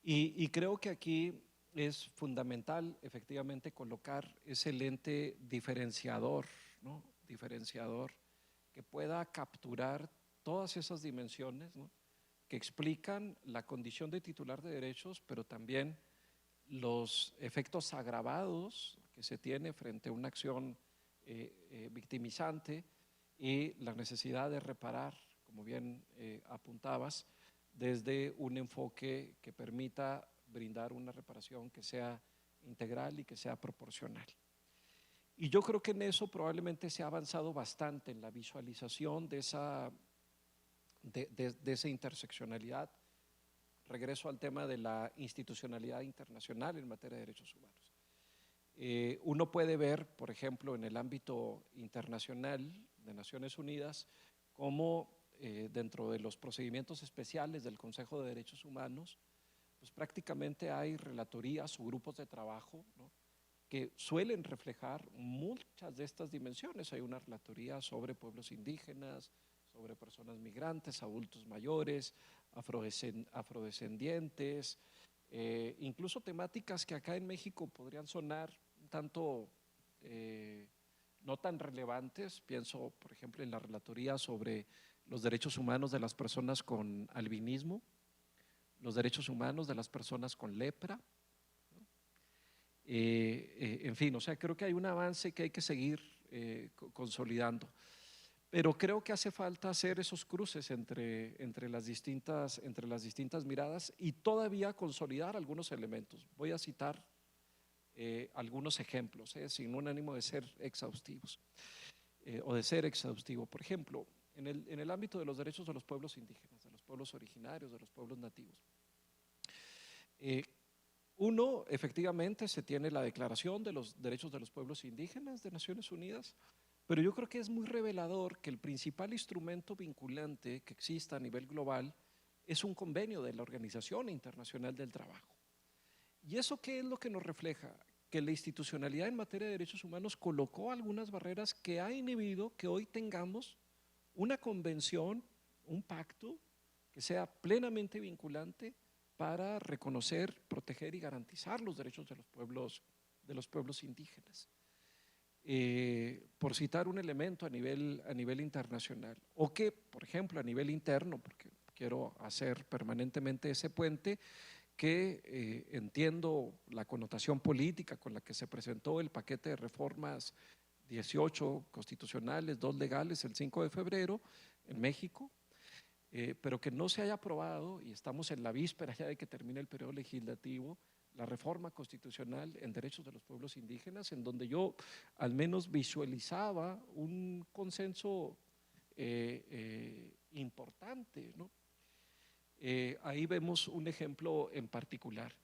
Y creo que aquí es fundamental efectivamente colocar ese lente diferenciador, ¿no? Diferenciador que pueda capturar todas esas dimensiones, ¿no? Que explican la condición de titular de derechos, pero también los efectos agravados que se tiene frente a una acción victimizante y la necesidad de reparar, como bien apuntabas, desde un enfoque que permita brindar una reparación que sea integral y que sea proporcional. Y yo creo que en eso probablemente se ha avanzado bastante en la visualización de esa interseccionalidad. Regreso al tema de la institucionalidad internacional en materia de derechos humanos. Uno puede ver, por ejemplo, en el ámbito internacional de Naciones Unidas, cómo dentro de los procedimientos especiales del Consejo de Derechos Humanos, pues prácticamente hay relatorías o grupos de trabajo, ¿no? Que suelen reflejar muchas de estas dimensiones. Hay una relatoría sobre pueblos indígenas, sobre personas migrantes, adultos mayores, afrodescendientes, incluso temáticas que acá en México podrían sonar un tanto no tan relevantes. Pienso, por ejemplo, en la relatoría sobre los derechos humanos de las personas con albinismo, los derechos humanos de las personas con lepra, ¿no? En fin, o sea, creo que hay un avance que hay que seguir consolidando. Pero creo que hace falta hacer esos cruces entre las distintas miradas y todavía consolidar algunos elementos. Voy a citar algunos ejemplos, sin un ánimo de ser exhaustivos o de ser exhaustivo. Por ejemplo, en el ámbito de los derechos de los pueblos indígenas, de los pueblos originarios, de los pueblos nativos. Uno, efectivamente, se tiene la Declaración de los Derechos de los Pueblos Indígenas de Naciones Unidas, pero yo creo que es muy revelador que el principal instrumento vinculante que exista a nivel global es un convenio de la Organización Internacional del Trabajo. ¿Y eso qué es lo que nos refleja? Que la institucionalidad en materia de derechos humanos colocó algunas barreras que ha inhibido que hoy tengamos una convención, un pacto que sea plenamente vinculante para reconocer, proteger y garantizar los derechos de los pueblos indígenas. Por citar un elemento a nivel internacional, o que, por ejemplo, a nivel interno, porque quiero hacer permanentemente ese puente, que entiendo la connotación política con la que se presentó el paquete de reformas 18 constitucionales, 2 legales, el 5 de febrero en México, pero que no se haya aprobado, y estamos en la víspera ya de que termine el periodo legislativo, la reforma constitucional en derechos de los pueblos indígenas, en donde yo al menos visualizaba un consenso importante, ¿no? Ahí vemos un ejemplo en particular.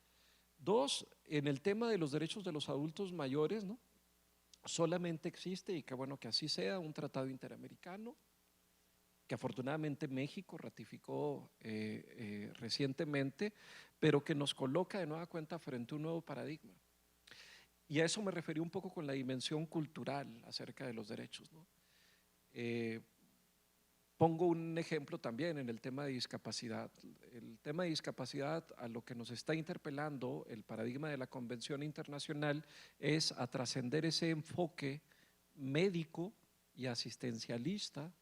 Dos, en el tema de los derechos de los adultos mayores, ¿no? Solamente existe, y qué bueno que así sea, un tratado interamericano que afortunadamente México ratificó recientemente, pero que nos coloca de nueva cuenta frente a un nuevo paradigma. Y a eso me referí un poco con la dimensión cultural acerca de los derechos, ¿no? Pongo un ejemplo también en el tema de discapacidad. El tema de discapacidad, a lo que nos está interpelando el paradigma de la Convención Internacional, es a trascender ese enfoque médico y asistencialista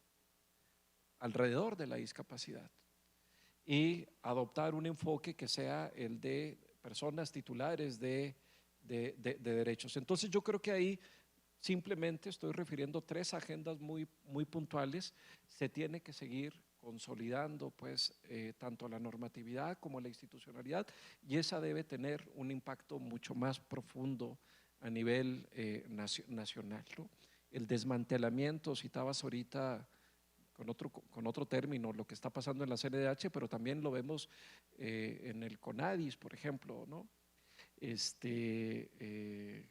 alrededor de la discapacidad y adoptar un enfoque que sea el de personas titulares de derechos. Entonces yo creo que ahí simplemente estoy refiriendo 3 agendas muy puntuales. Se tiene que seguir consolidando pues tanto la normatividad como la institucionalidad, y esa debe tener un impacto mucho más profundo a nivel nacional, ¿no? El desmantelamiento, citabas ahorita con otro término, lo que está pasando en la CNDH, pero también lo vemos en el CONADIS, por ejemplo, ¿no? que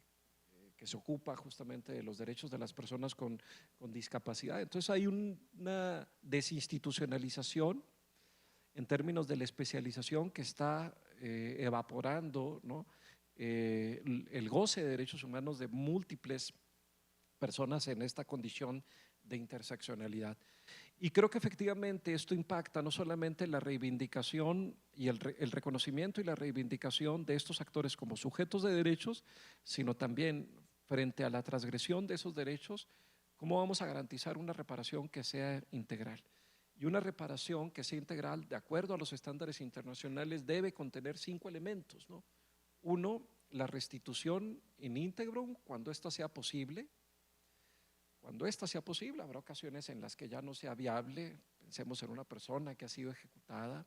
se ocupa justamente de los derechos de las personas con discapacidad. Entonces hay una desinstitucionalización en términos de la especialización que está evaporando, ¿no?, el goce de derechos humanos de múltiples personas en esta condición de interseccionalidad. Y creo que efectivamente esto impacta no solamente la reivindicación y el reconocimiento y la reivindicación de estos actores como sujetos de derechos, sino también frente a la transgresión de esos derechos, cómo vamos a garantizar una reparación que sea integral. Y una reparación que sea integral, de acuerdo a los estándares internacionales, debe contener 5 elementos, ¿no? Uno, la restitución in integrum, cuando ésta sea posible. Cuando ésta sea posible, habrá ocasiones en las que ya no sea viable. Pensemos en una persona que ha sido ejecutada,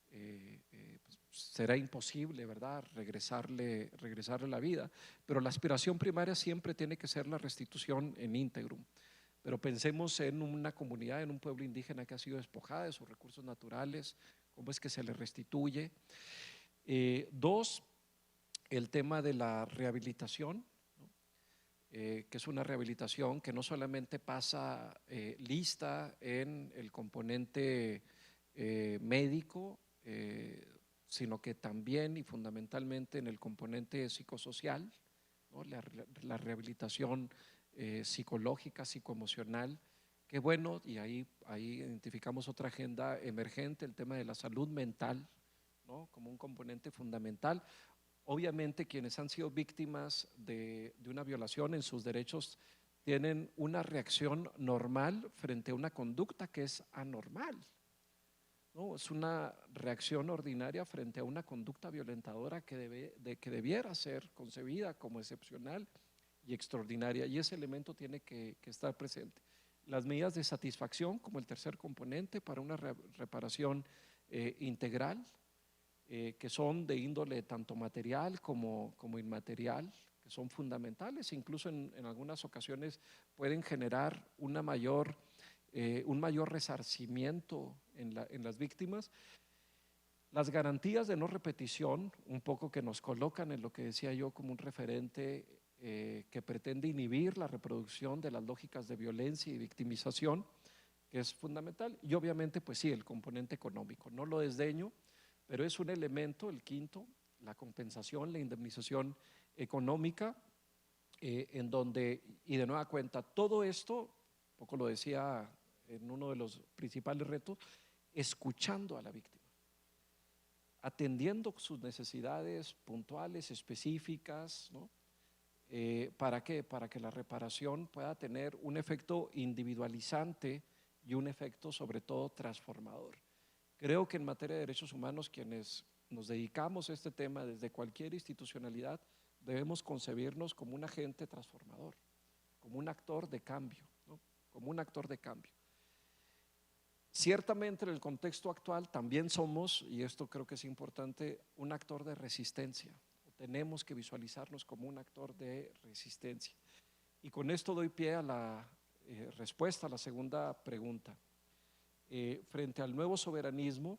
pues será imposible, ¿verdad?, regresarle la vida, pero la aspiración primaria siempre tiene que ser la restitución en integrum. Pero pensemos en una comunidad, en un pueblo indígena que ha sido despojada de sus recursos naturales, cómo es que se le restituye. Dos, el tema de la rehabilitación, ¿no?, que es una rehabilitación que no solamente pasa lista en el componente médico, sino que también y fundamentalmente en el componente psicosocial, ¿no?, la rehabilitación psicológica, psicoemocional. Qué bueno, y ahí identificamos otra agenda emergente, el tema de la salud mental, ¿no?, como un componente fundamental. Obviamente quienes han sido víctimas de una violación en sus derechos tienen una reacción normal frente a una conducta que es anormal, ¿no? Es una reacción ordinaria frente a una conducta violentadora que debiera ser concebida como excepcional y extraordinaria, y ese elemento tiene que estar presente. Las medidas de satisfacción como el tercer componente para una reparación integral, que son de índole tanto material como inmaterial, que son fundamentales, incluso en algunas ocasiones pueden generar un mayor resarcimiento en las víctimas. Las garantías de no repetición, un poco que nos colocan en lo que decía yo como un referente que pretende inhibir la reproducción de las lógicas de violencia y victimización, que es fundamental. Y obviamente, pues sí, el componente económico, no lo desdeño, pero es un elemento, el quinto, la compensación, la indemnización económica, en donde, y de nueva cuenta, todo esto, poco lo decía en uno de los principales retos, escuchando a la víctima, atendiendo sus necesidades puntuales, específicas, ¿no? ¿Para qué? Para que la reparación pueda tener un efecto individualizante y un efecto sobre todo transformador. Creo que en materia de derechos humanos, quienes nos dedicamos a este tema desde cualquier institucionalidad, debemos concebirnos como un agente transformador, como un actor de cambio, ¿no?, como un actor de cambio. Ciertamente en el contexto actual también somos, y esto creo que es importante, un actor de resistencia. Tenemos que visualizarnos como un actor de resistencia. Y con esto doy pie a la respuesta a la segunda pregunta. Frente al nuevo soberanismo,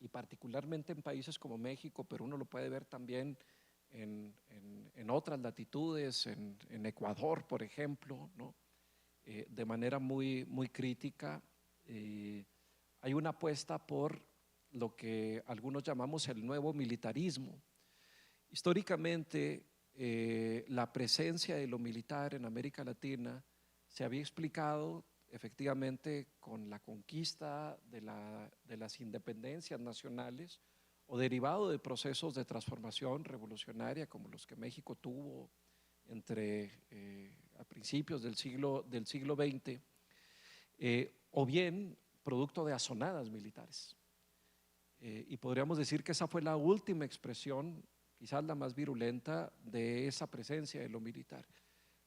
y particularmente en países como México, pero uno lo puede ver también en otras latitudes, en Ecuador, por ejemplo, ¿no?, de manera muy crítica, hay una apuesta por lo que algunos llamamos el nuevo militarismo. Históricamente, la presencia de lo militar en América Latina se había explicado efectivamente con la conquista de las independencias nacionales o derivado de procesos de transformación revolucionaria como los que México tuvo a principios del siglo XX, o bien producto de azonadas militares. Y podríamos decir que esa fue la última expresión, quizás la más virulenta, de esa presencia de lo militar.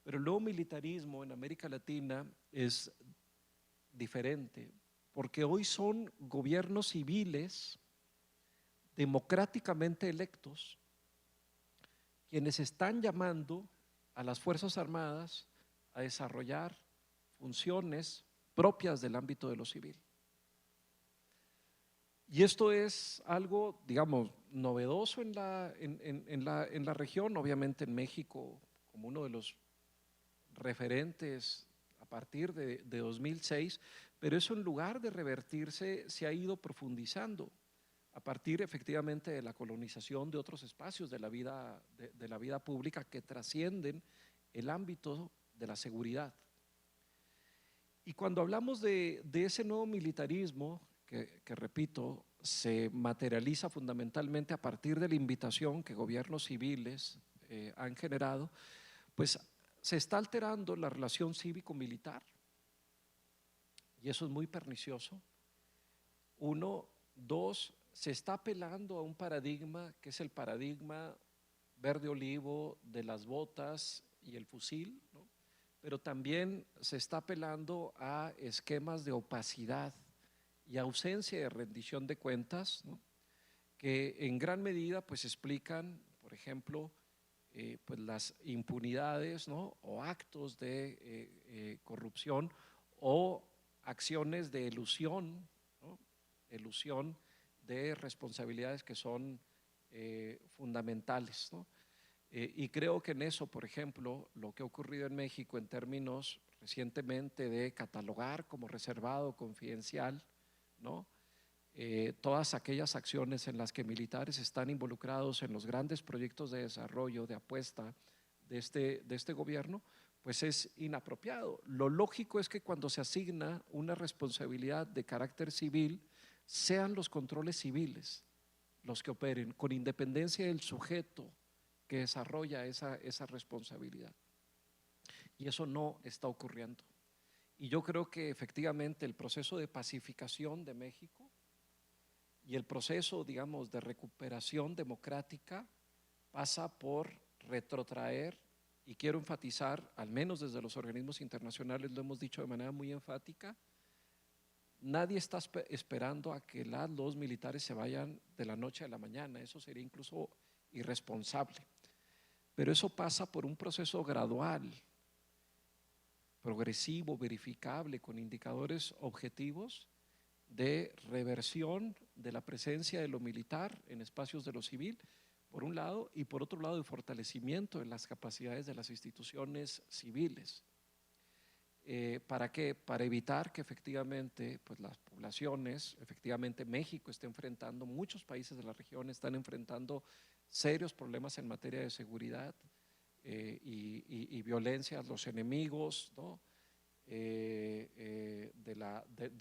Pero el nuevo militarismo en América Latina es diferente, porque hoy son gobiernos civiles democráticamente electos quienes están llamando a las Fuerzas Armadas a desarrollar funciones propias del ámbito de lo civil. Y esto es algo, digamos, novedoso en la región, obviamente en México como uno de los referentes a partir de 2006, pero eso en lugar de revertirse se ha ido profundizando a partir efectivamente de la colonización de otros espacios de la vida pública que trascienden el ámbito de la seguridad. Y cuando hablamos de ese nuevo militarismo, que repito, se materializa fundamentalmente a partir de la invitación que gobiernos civiles han generado, pues se está alterando la relación cívico-militar y eso es muy pernicioso. Uno, dos, se está apelando a un paradigma que es el paradigma verde olivo de las botas y el fusil, ¿no? Pero también se está apelando a esquemas de opacidad y ausencia de rendición de cuentas, ¿no? Que en gran medida pues explican, por ejemplo, pues las impunidades, ¿no? O actos de corrupción o acciones de elusión, ¿no? Elusión de responsabilidades que son fundamentales, ¿no? Y creo que en eso, por ejemplo, lo que ha ocurrido en México en términos recientemente de catalogar como reservado, confidencial, ¿no? Todas aquellas acciones en las que militares están involucrados en los grandes proyectos de desarrollo, de apuesta de este gobierno, pues es inapropiado. Lo lógico es que cuando se asigna una responsabilidad de carácter civil, sean los controles civiles los que operen, con independencia del sujeto que desarrolla esa responsabilidad. Y eso no está ocurriendo. Y yo creo que efectivamente el proceso de pacificación de México y el proceso, digamos, de recuperación democrática pasa por retrotraer, y quiero enfatizar, al menos desde los organismos internacionales lo hemos dicho de manera muy enfática, nadie está esperando a que los militares se vayan de la noche a la mañana, eso sería incluso irresponsable. Pero eso pasa por un proceso gradual, progresivo, verificable, con indicadores objetivos de reversión de la presencia de lo militar en espacios de lo civil, por un lado, y por otro lado, de fortalecimiento de las capacidades de las instituciones civiles. ¿Para qué? Para evitar que efectivamente pues las poblaciones, efectivamente México está enfrentando, muchos países de la región están enfrentando serios problemas en materia de seguridad y violencia, los enemigos, ¿no? de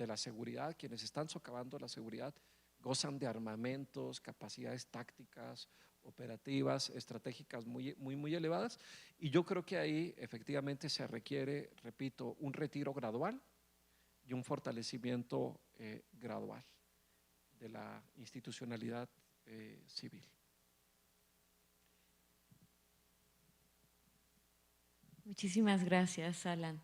la seguridad, quienes están socavando la seguridad, gozan de armamentos, capacidades tácticas, operativas, estratégicas muy elevadas, y yo creo que ahí efectivamente se requiere, repito, un retiro gradual y un fortalecimiento gradual de la institucionalidad civil. Muchísimas gracias, Alan.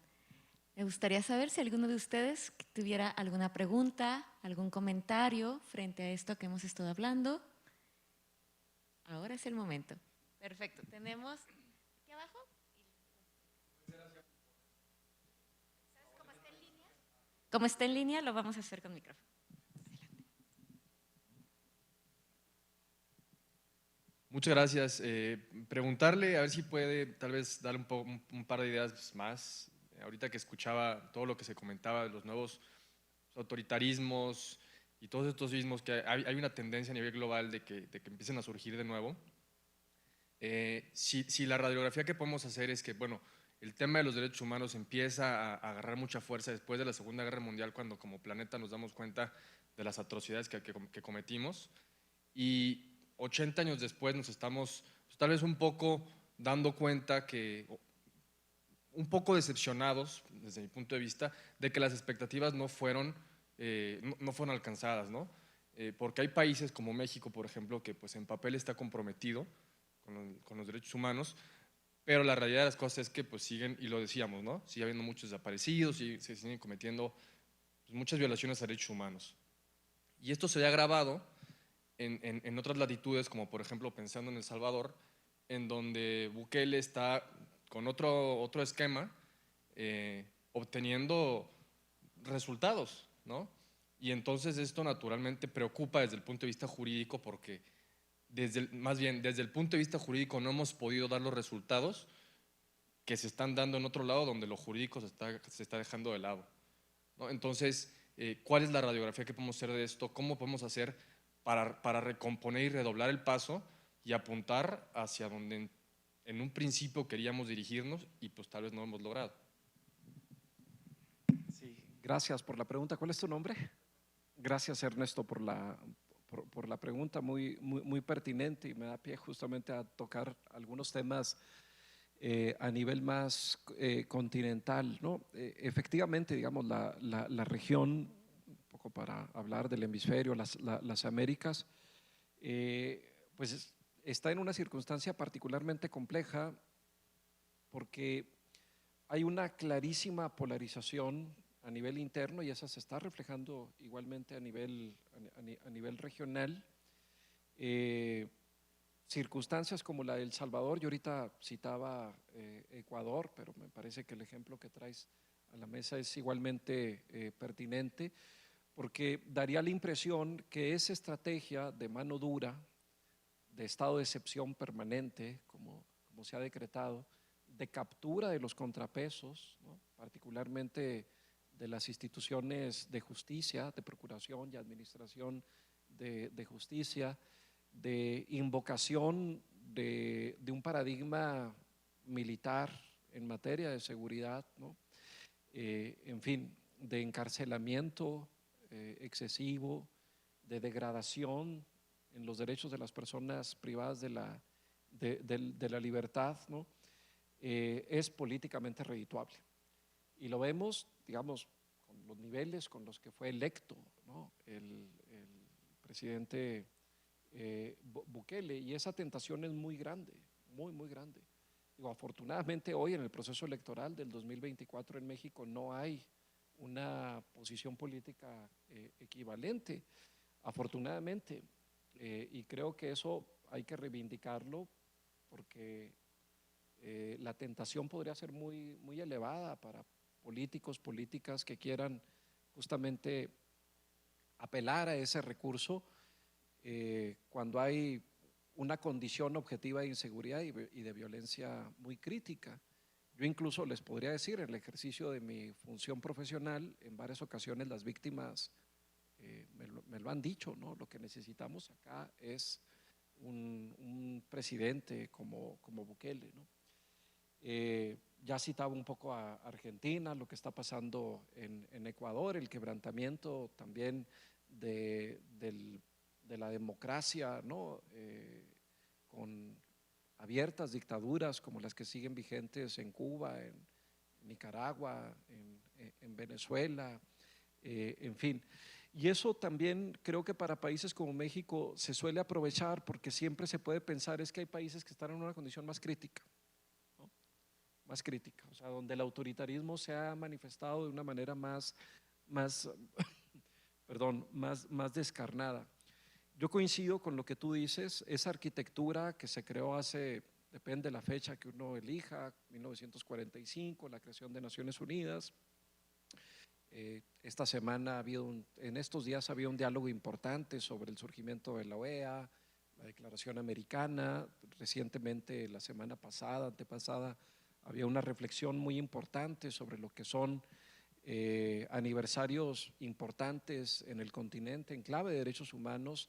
Me gustaría saber si alguno de ustedes tuviera alguna pregunta, algún comentario frente a esto que hemos estado hablando. Ahora es el momento. Perfecto. Tenemos aquí abajo. ¿Sabes cómo está en línea? Como está en línea, lo vamos a hacer con micrófono. Muchas gracias. Preguntarle a ver si puede tal vez darle un par de ideas más. Ahorita que escuchaba todo lo que se comentaba de los nuevos autoritarismos y todos estos ismos, que hay una tendencia a nivel global de que empiecen a surgir de nuevo. Si la radiografía que podemos hacer es que, bueno, el tema de los derechos humanos empieza a agarrar mucha fuerza después de la Segunda Guerra Mundial, cuando como planeta nos damos cuenta de las atrocidades que cometimos, y 80 años después nos estamos pues, tal vez un poco dando cuenta que, un poco decepcionados desde mi punto de vista, de que las expectativas no fueron alcanzadas, ¿no? Porque hay países como México, por ejemplo, que pues en papel está comprometido con los derechos humanos, pero la realidad de las cosas es que pues siguen, y lo decíamos, ¿no? Sigue habiendo muchos desaparecidos y se siguen cometiendo pues, muchas violaciones a derechos humanos. Y esto se ha agravado en otras latitudes, como por ejemplo pensando en El Salvador, en donde Bukele está con otro esquema, obteniendo resultados, ¿no? Y entonces esto naturalmente preocupa desde el punto de vista jurídico porque más bien desde el punto de vista jurídico no hemos podido dar los resultados que se están dando en otro lado donde lo jurídico se está dejando de lado, ¿no? Entonces, ¿cuál es la radiografía que podemos hacer de esto? ¿Cómo podemos hacer para recomponer y redoblar el paso y apuntar hacia donde en un principio queríamos dirigirnos y pues tal vez no hemos logrado? Sí, gracias por la pregunta. ¿Cuál es tu nombre? Gracias, Ernesto, por la pregunta muy pertinente y me da pie justamente a tocar algunos temas a nivel más continental, ¿no? Efectivamente, digamos, la región, un poco para hablar del hemisferio, las Américas, pues está en una circunstancia particularmente compleja porque hay una clarísima polarización a nivel interno y esa se está reflejando igualmente a nivel regional. Circunstancias como la de El Salvador, yo ahorita citaba Ecuador, pero me parece que el ejemplo que traes a la mesa es igualmente pertinente, porque daría la impresión que esa estrategia de mano dura, de estado de excepción permanente, como se ha decretado, de captura de los contrapesos, ¿no? Particularmente de las instituciones de justicia, de procuración y administración de justicia, de invocación de un paradigma militar en materia de seguridad, ¿no? En fin, de encarcelamiento excesivo, de degradación en los derechos de las personas privadas de la libertad, ¿no? Es políticamente redituable. Y lo vemos, digamos, con los niveles con los que fue electo, ¿no? el presidente Bukele, y esa tentación es muy grande, muy grande. Digo, afortunadamente hoy en el proceso electoral del 2024 en México no hay una posición política equivalente, afortunadamente, y creo que eso hay que reivindicarlo porque la tentación podría ser muy elevada para políticos, políticas que quieran justamente apelar a ese recurso cuando hay una condición objetiva de inseguridad y de violencia muy crítica. Yo incluso les podría decir, en el ejercicio de mi función profesional, en varias ocasiones las víctimas me lo han dicho, ¿no? Lo que necesitamos acá es un presidente como Bukele, ¿no? Ya citaba un poco a Argentina, lo que está pasando en Ecuador, el quebrantamiento también de la democracia, ¿no? Con abiertas dictaduras como las que siguen vigentes en Cuba, en Nicaragua, en Venezuela, en fin. Y eso también creo que para países como México se suele aprovechar porque siempre se puede pensar es que hay países que están en una condición más crítica, ¿no? Más crítica, o sea, donde el autoritarismo se ha manifestado de una manera perdón, más descarnada. Yo coincido con lo que tú dices, esa arquitectura que se creó depende de la fecha que uno elija, 1945, la creación de Naciones Unidas. Esta semana en estos días había un diálogo importante sobre el surgimiento de la OEA, la Declaración Americana. Recientemente, la semana pasada, antepasada, había una reflexión muy importante sobre lo que son aniversarios importantes en el continente en clave de derechos humanos,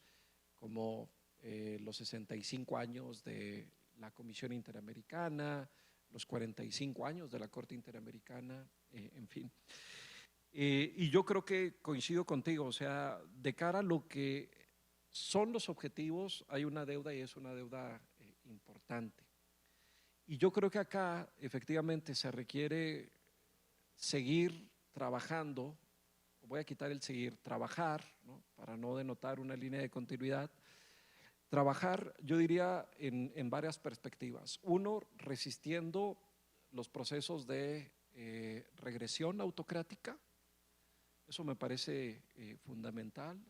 como los 65 años de la Comisión Interamericana, los 45 años de la Corte Interamericana, en fin. Y yo creo que coincido contigo, o sea, de cara a lo que son los objetivos, hay una deuda y es una deuda importante. Y yo creo que acá efectivamente se requiere seguir trabajando, voy a quitar el seguir, trabajar, ¿no? Para no denotar una línea de continuidad. Trabajar, yo diría, en varias perspectivas. Uno, resistiendo los procesos de regresión autocrática, eso me parece fundamental,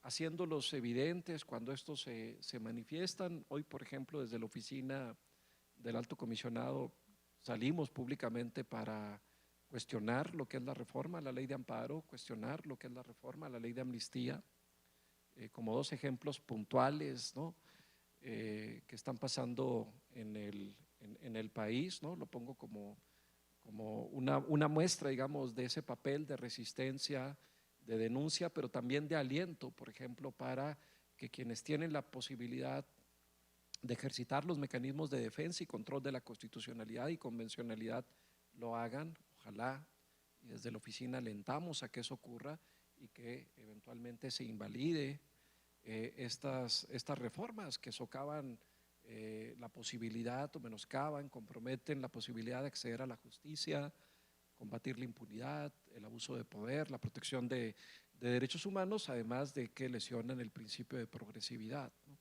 haciéndolos evidentes cuando estos se manifiestan. Hoy, por ejemplo, desde la oficina del Alto Comisionado salimos públicamente para cuestionar lo que es la reforma a la ley de amparo, cuestionar lo que es la reforma a la ley de amnistía, como dos ejemplos puntuales, ¿no? Que están pasando en el país, ¿no? Lo pongo como una muestra, digamos, de ese papel de resistencia, de denuncia, pero también de aliento, por ejemplo, para que quienes tienen la posibilidad de ejercitar los mecanismos de defensa y control de la constitucionalidad y convencionalidad lo hagan. Ojalá, y desde la oficina alentamos a que eso ocurra y que eventualmente se invalide estas reformas que socavan la posibilidad o menoscaban, comprometen la posibilidad de acceder a la justicia, combatir la impunidad, el abuso de poder, la protección de derechos humanos, además de que lesionan el principio de progresividad, ¿no?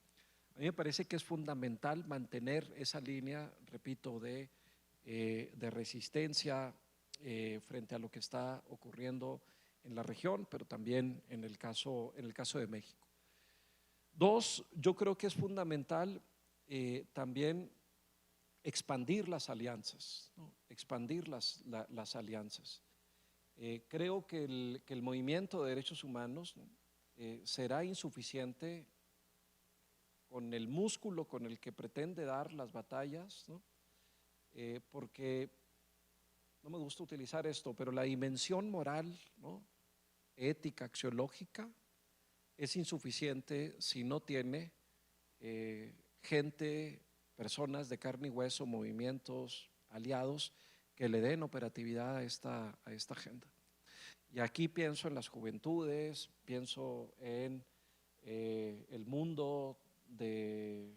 A mí me parece que es fundamental mantener esa línea, repito, de resistencia frente a lo que está ocurriendo en la región, pero también en el caso de México. Dos, yo creo que es fundamental también expandir las alianzas, ¿no? Expandir las alianzas. Creo que el movimiento de derechos humanos, ¿no? Será insuficiente con el músculo con el que pretende dar las batallas, ¿no? Porque, no me gusta utilizar esto, pero la dimensión moral, ¿no? Ética, axiológica, es insuficiente si no tiene gente, personas de carne y hueso, movimientos, aliados que le den operatividad a esta agenda. Y aquí pienso en las juventudes, pienso en el mundo de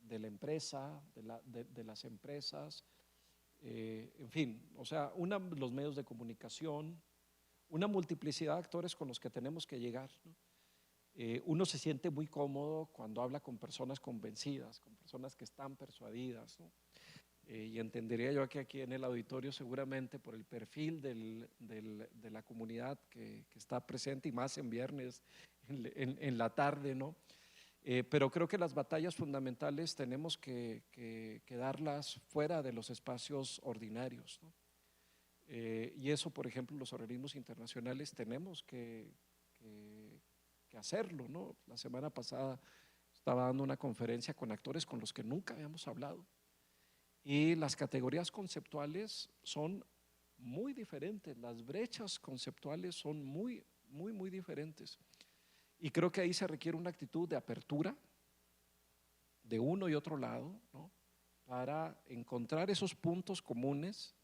la empresa, de las empresas, en fin, o sea, los medios de comunicación, una multiplicidad de actores con los que tenemos que llegar, ¿no? Uno se siente muy cómodo cuando habla con personas convencidas, con personas que están persuadidas, ¿no? Y entendería yo que aquí en el auditorio seguramente por el perfil de la comunidad que está presente y más en viernes en la tarde, ¿no? Pero creo que las batallas fundamentales tenemos que darlas fuera de los espacios ordinarios, ¿no? Y eso, por ejemplo, los organismos internacionales tenemos que hacerlo, ¿no? La semana pasada estaba dando una conferencia con actores con los que nunca habíamos hablado y las categorías conceptuales son muy diferentes, las brechas conceptuales son muy diferentes. Y creo que ahí se requiere una actitud de apertura de uno y otro lado, ¿no? Para encontrar esos puntos comunes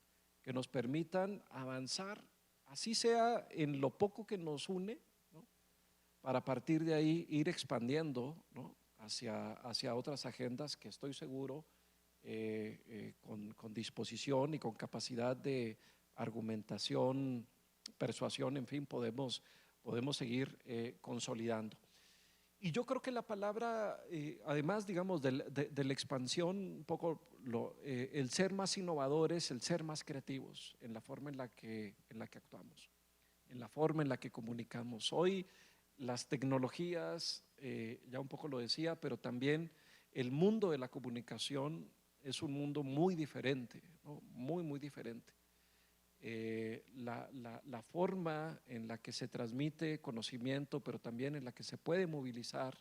que nos permitan avanzar, así sea en lo poco que nos une, ¿no? Para a partir de ahí ir expandiendo, ¿no? hacia otras agendas que estoy seguro con disposición y con capacidad de argumentación, persuasión, en fin, podemos seguir consolidando. Y yo creo que la palabra, además, digamos, de la expansión, un poco el ser más innovadores, el ser más creativos en la forma en la que actuamos, en la forma en la que comunicamos. Hoy las tecnologías, ya un poco lo decía, pero también el mundo de la comunicación es un mundo muy diferente, ¿no? Muy diferente. La forma en la que se transmite conocimiento, pero también en la que se puede movilizar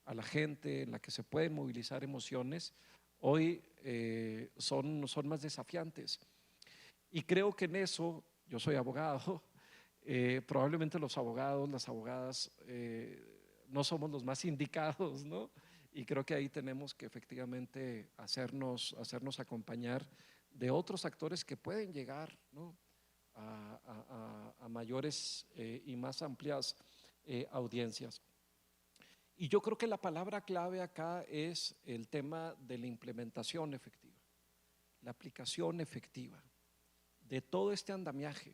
a la gente, en la que se pueden movilizar emociones, hoy son más desafiantes. Y creo que en eso, yo soy abogado, probablemente los abogados, las abogadas no somos los más indicados, ¿no? Y creo que ahí tenemos que efectivamente hacernos acompañar de otros actores que pueden llegar, ¿no? a mayores y más amplias audiencias. Y yo creo que la palabra clave acá es el tema de la implementación efectiva, la aplicación efectiva de todo este andamiaje.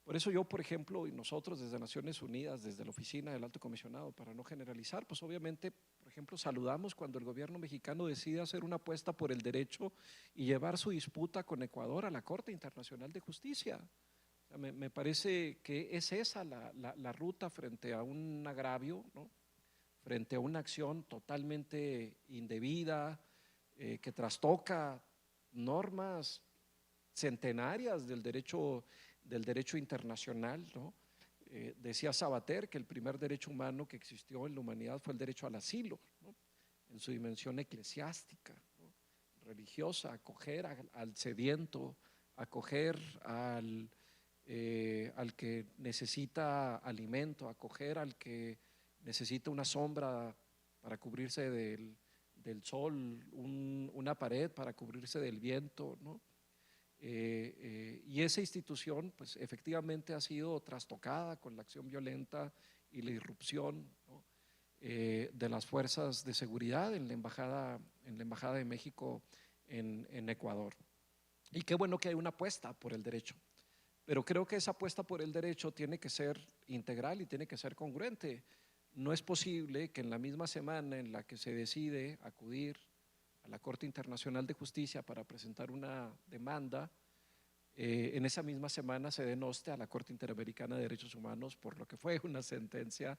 Por eso yo, por ejemplo, y nosotros desde Naciones Unidas, desde la oficina del Alto Comisionado, para no generalizar, pues obviamente, por ejemplo, saludamos cuando el gobierno mexicano decide hacer una apuesta por el derecho y llevar su disputa con Ecuador a la Corte Internacional de Justicia. O sea, me parece que es esa la ruta frente a un agravio, ¿no? Frente a una acción totalmente indebida, que trastoca normas centenarias del derecho internacional, ¿no? Decía Sabater que el primer derecho humano que existió en la humanidad fue el derecho al asilo, ¿no? En su dimensión eclesiástica, ¿no? Religiosa, acoger al sediento, acoger al que necesita alimento, acoger al que necesita una sombra para cubrirse del sol, una pared para cubrirse del viento, ¿no? Y esa institución pues efectivamente ha sido trastocada con la acción violenta y la irrupción, ¿no? De las fuerzas de seguridad en la embajada de México en Ecuador. Y qué bueno que hay una apuesta por el derecho, pero creo que esa apuesta por el derecho tiene que ser integral y tiene que ser congruente. No es posible que en la misma semana en la que se decide acudir a la Corte Internacional de Justicia para presentar una demanda, en esa misma semana se denoste a la Corte Interamericana de Derechos Humanos por lo que fue una sentencia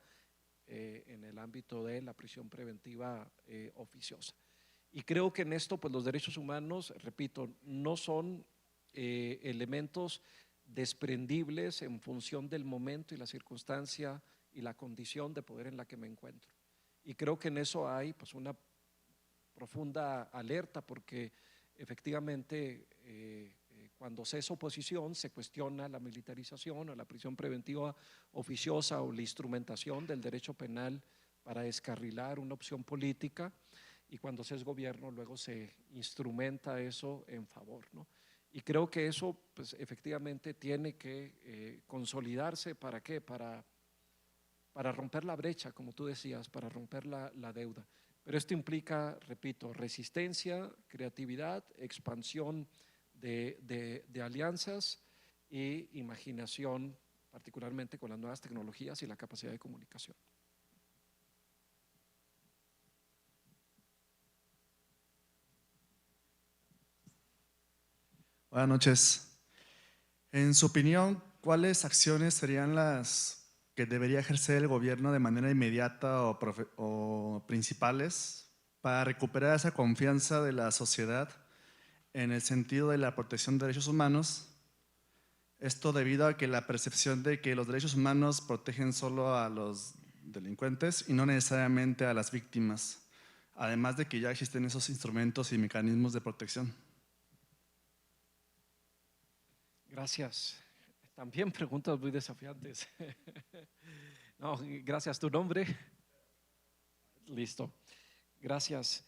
en el ámbito de la prisión preventiva oficiosa. Y creo que en esto pues los derechos humanos, repito, no son elementos desprendibles en función del momento y la circunstancia y la condición de poder en la que me encuentro. Y creo que en eso hay pues una profunda alerta, porque efectivamente cuando se es oposición se cuestiona la militarización o la prisión preventiva oficiosa o la instrumentación del derecho penal para descarrilar una opción política, y cuando se es gobierno luego se instrumenta eso en favor, ¿no? Y creo que eso pues efectivamente tiene que consolidarse. ¿Para qué? Para romper la brecha, como tú decías, para romper la deuda. Pero esto implica, repito, resistencia, creatividad, expansión de alianzas e imaginación, particularmente con las nuevas tecnologías y la capacidad de comunicación. Buenas noches. En su opinión, ¿cuáles acciones serían las que debería ejercer el gobierno de manera inmediata o principales para recuperar esa confianza de la sociedad en el sentido de la protección de derechos humanos? Esto debido a que la percepción de que los derechos humanos protegen solo a los delincuentes y no necesariamente a las víctimas, además de que ya existen esos instrumentos y mecanismos de protección. Gracias. También preguntas muy desafiantes. No, gracias. ¿Tu nombre? Listo. Gracias.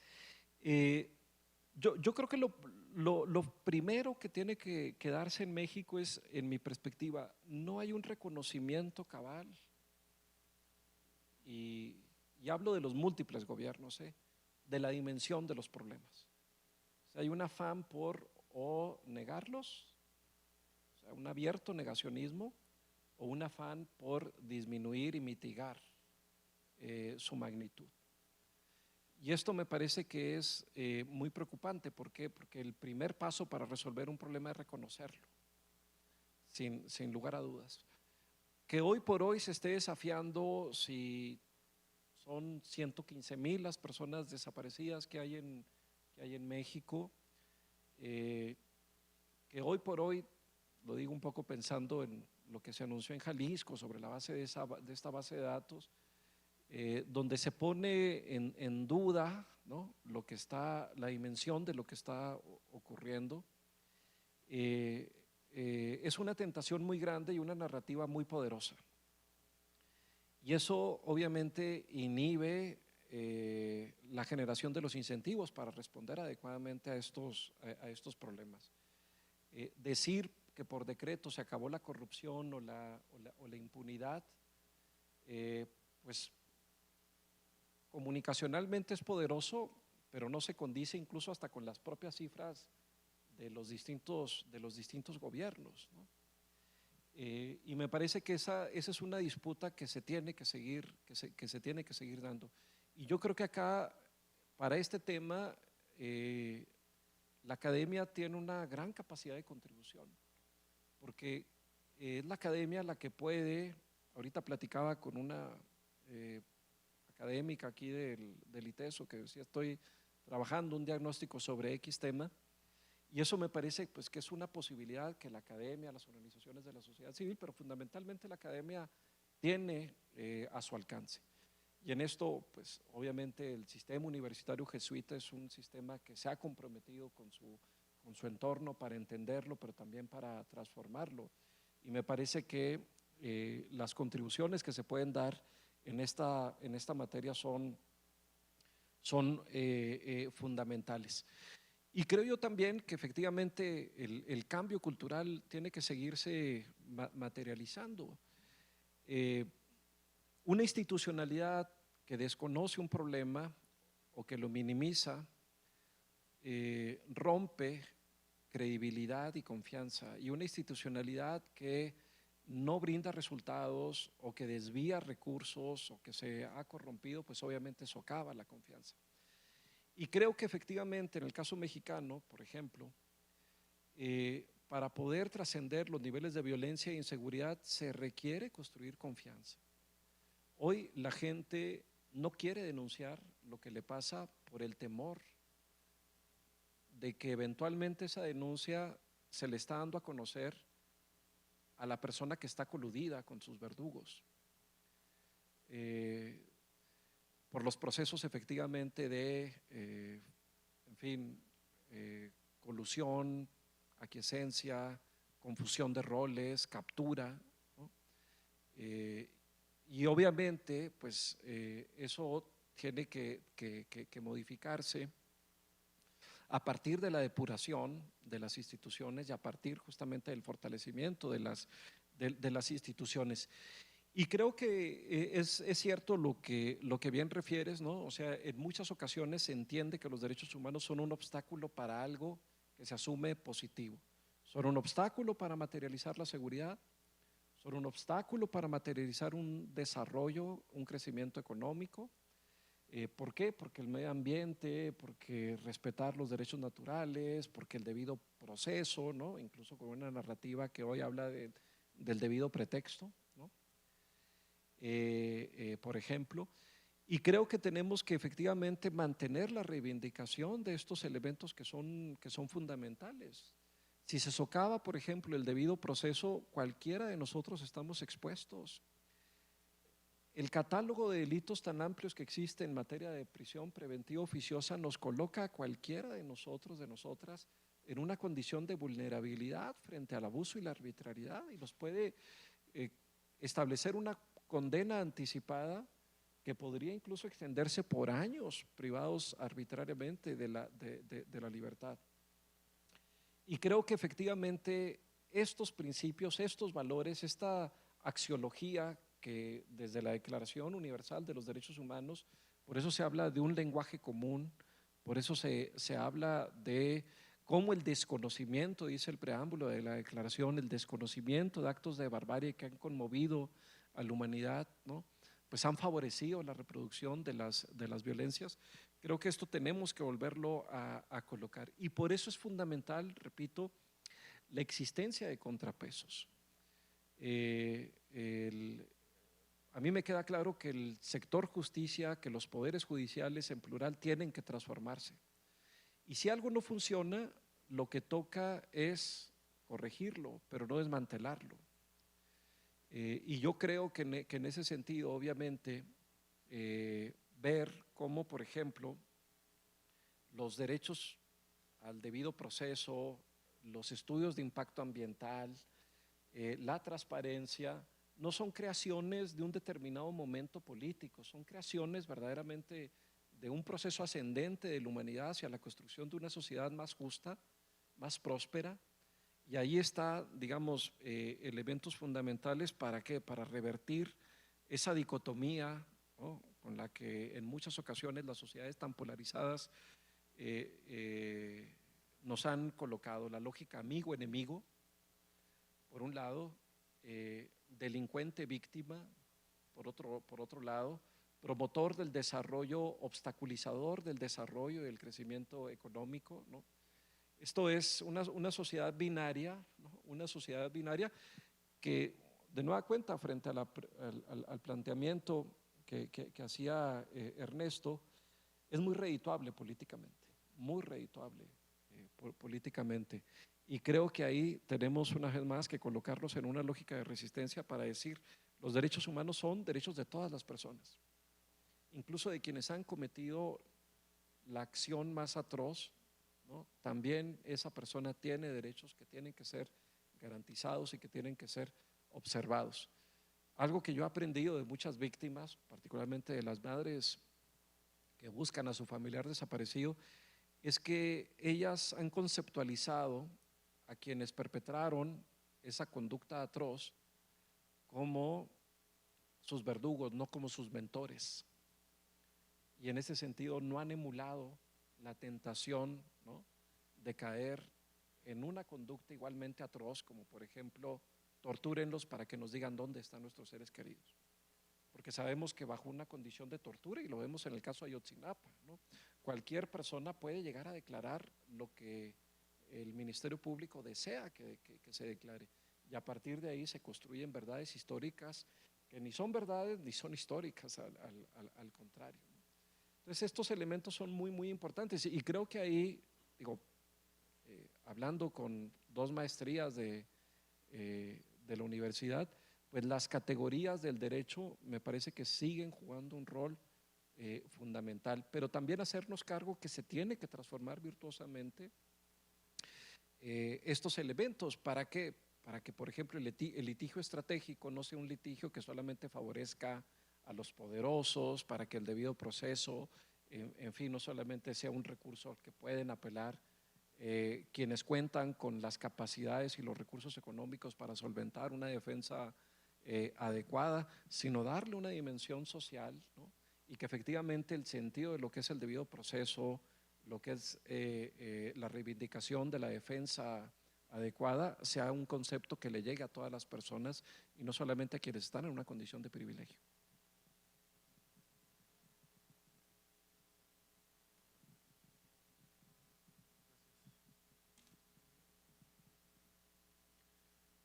Yo creo que lo primero que tiene que darse en México es, en mi perspectiva, no hay un reconocimiento cabal, y hablo de los múltiples gobiernos, de la dimensión de los problemas. O sea, hay un afán por o negarlos, o sea, un abierto negacionismo, o un afán por disminuir y mitigar su magnitud. Y esto me parece que es muy preocupante. ¿Por qué? Porque el primer paso para resolver un problema es reconocerlo, sin lugar a dudas. Que hoy por hoy se esté desafiando si son 115,000 las personas desaparecidas que hay en México, que hoy por hoy, lo digo un poco pensando en lo que se anunció en Jalisco sobre la base de esta base de datos, donde se pone en duda, ¿no?, la dimensión de lo que está ocurriendo. Es una tentación muy grande y una narrativa muy poderosa. Y eso obviamente inhibe la generación de los incentivos para responder adecuadamente a estos problemas. Decir que por decreto se acabó la corrupción o la impunidad, pues comunicacionalmente es poderoso, pero no se condice incluso hasta con las propias cifras de los distintos gobiernos, ¿no? Y me parece que esa es una disputa que se tiene que seguir dando. Y yo creo que acá, para este tema, la academia tiene una gran capacidad de contribución, porque es la academia la que puede. Ahorita platicaba con una académica aquí del ITESO que decía: estoy trabajando un diagnóstico sobre X tema, Y eso me parece pues, que es una posibilidad que la academia, las organizaciones de la sociedad civil, pero fundamentalmente la academia tiene a su alcance. Y en esto, pues obviamente el sistema universitario jesuita es un sistema que se ha comprometido con su entorno para entenderlo, pero también para transformarlo. Y me parece que las contribuciones que se pueden dar en esta materia son fundamentales. Y creo yo también que efectivamente el cambio cultural tiene que seguirse materializando. Una institucionalidad que desconoce un problema o que lo minimiza rompe credibilidad y confianza, y una institucionalidad que no brinda resultados o que desvía recursos o que se ha corrompido, pues obviamente socava la confianza. Y creo que efectivamente en el caso mexicano, por ejemplo, para poder trascender los niveles de violencia e inseguridad se requiere construir confianza. Hoy la gente no quiere denunciar lo que le pasa por el temor de que eventualmente esa denuncia se le está dando a conocer a la persona que está coludida con sus verdugos, por los procesos efectivamente de, en fin, colusión, aquiescencia, confusión de roles, captura, ¿no? Y obviamente pues eso tiene que modificarse a partir de la depuración de las instituciones y a partir justamente del fortalecimiento de las instituciones. Y creo que es cierto lo que bien refieres, ¿no? O sea, en muchas ocasiones se entiende que los derechos humanos son un obstáculo para algo que se asume positivo. Son un obstáculo para materializar la seguridad, son un obstáculo para materializar un desarrollo, un crecimiento económico. ¿Por qué? Porque el medio ambiente, porque respetar los derechos naturales, porque el debido proceso, ¿no? Incluso con una narrativa que hoy habla del debido pretexto, ¿no? Por ejemplo. Y creo que tenemos que efectivamente mantener la reivindicación de estos elementos que son fundamentales. Si se socava, por ejemplo, el debido proceso, cualquiera de nosotros estamos expuestos. El catálogo de delitos tan amplios que existe en materia de prisión preventiva oficiosa nos coloca a cualquiera de nosotros, de nosotras, en una condición de vulnerabilidad frente al abuso y la arbitrariedad, y nos puede establecer una condena anticipada que podría incluso extenderse por años privados arbitrariamente de la libertad. Y creo que efectivamente estos principios, estos valores, esta axiología que desde la Declaración Universal de los Derechos Humanos, por eso se habla de un lenguaje común, por eso se habla de cómo el desconocimiento, dice el preámbulo de la Declaración, el desconocimiento de actos de barbarie que han conmovido a la humanidad, ¿no? Pues han favorecido la reproducción de las violencias. Creo que esto tenemos que volverlo a colocar, y por eso es fundamental, repito, la existencia de contrapesos. A mí me queda claro que el sector justicia, que los poderes judiciales en plural tienen que transformarse. Y si algo no funciona, lo que toca es corregirlo, pero no desmantelarlo. Y yo creo que en ese sentido, obviamente, ver cómo, por ejemplo, los derechos al debido proceso, los estudios de impacto ambiental, la transparencia, no son creaciones de un determinado momento político, son creaciones verdaderamente de un proceso ascendente de la humanidad hacia la construcción de una sociedad más justa, más próspera. Y ahí está, digamos, elementos fundamentales para ¿qué? Para revertir esa dicotomía, ¿no? Con la que en muchas ocasiones las sociedades tan polarizadas nos han colocado, la lógica amigo-enemigo, por un lado, delincuente-víctima, por otro lado, promotor del desarrollo, obstaculizador del desarrollo y del crecimiento económico, ¿no? Esto es una sociedad binaria, ¿no? Una sociedad binaria que, de nueva cuenta, frente al planteamiento que hacía Ernesto, es muy redituable políticamente, muy redituable. políticamente. Y creo que ahí tenemos una vez más que colocarnos en una lógica de resistencia para decir, los derechos humanos son derechos de todas las personas, incluso de quienes han cometido la acción más atroz, ¿no? También esa persona tiene derechos que tienen que ser garantizados y que tienen que ser observados. Algo que yo he aprendido de muchas víctimas, particularmente de las madres que buscan a su familiar desaparecido, es que ellas han conceptualizado a quienes perpetraron esa conducta atroz como sus verdugos, no como sus mentores. Y en ese sentido no han emulado la tentación, ¿no?, de caer en una conducta igualmente atroz, como por ejemplo, tortúrenlos para que nos digan dónde están nuestros seres queridos. Porque sabemos que bajo una condición de tortura, y lo vemos en el caso de Ayotzinapa, ¿no?, cualquier persona puede llegar a declarar lo que el Ministerio Público desea que se declare, y a partir de ahí se construyen verdades históricas que ni son verdades ni son históricas, al contrario, ¿no? Entonces estos elementos son muy, muy importantes, y creo que ahí, digo, hablando con 2 maestrías de la universidad, pues las categorías del derecho me parece que siguen jugando un rol fundamental, pero también hacernos cargo que se tiene que transformar virtuosamente estos elementos para que, por ejemplo, el litigio estratégico no sea un litigio que solamente favorezca a los poderosos, para que el debido proceso, en fin, no solamente sea un recurso al que pueden apelar quienes cuentan con las capacidades y los recursos económicos para solventar una defensa adecuada, sino darle una dimensión social, ¿no?, y que efectivamente el sentido de lo que es el debido proceso, lo que es la reivindicación de la defensa adecuada, sea un concepto que le llegue a todas las personas y no solamente a quienes están en una condición de privilegio.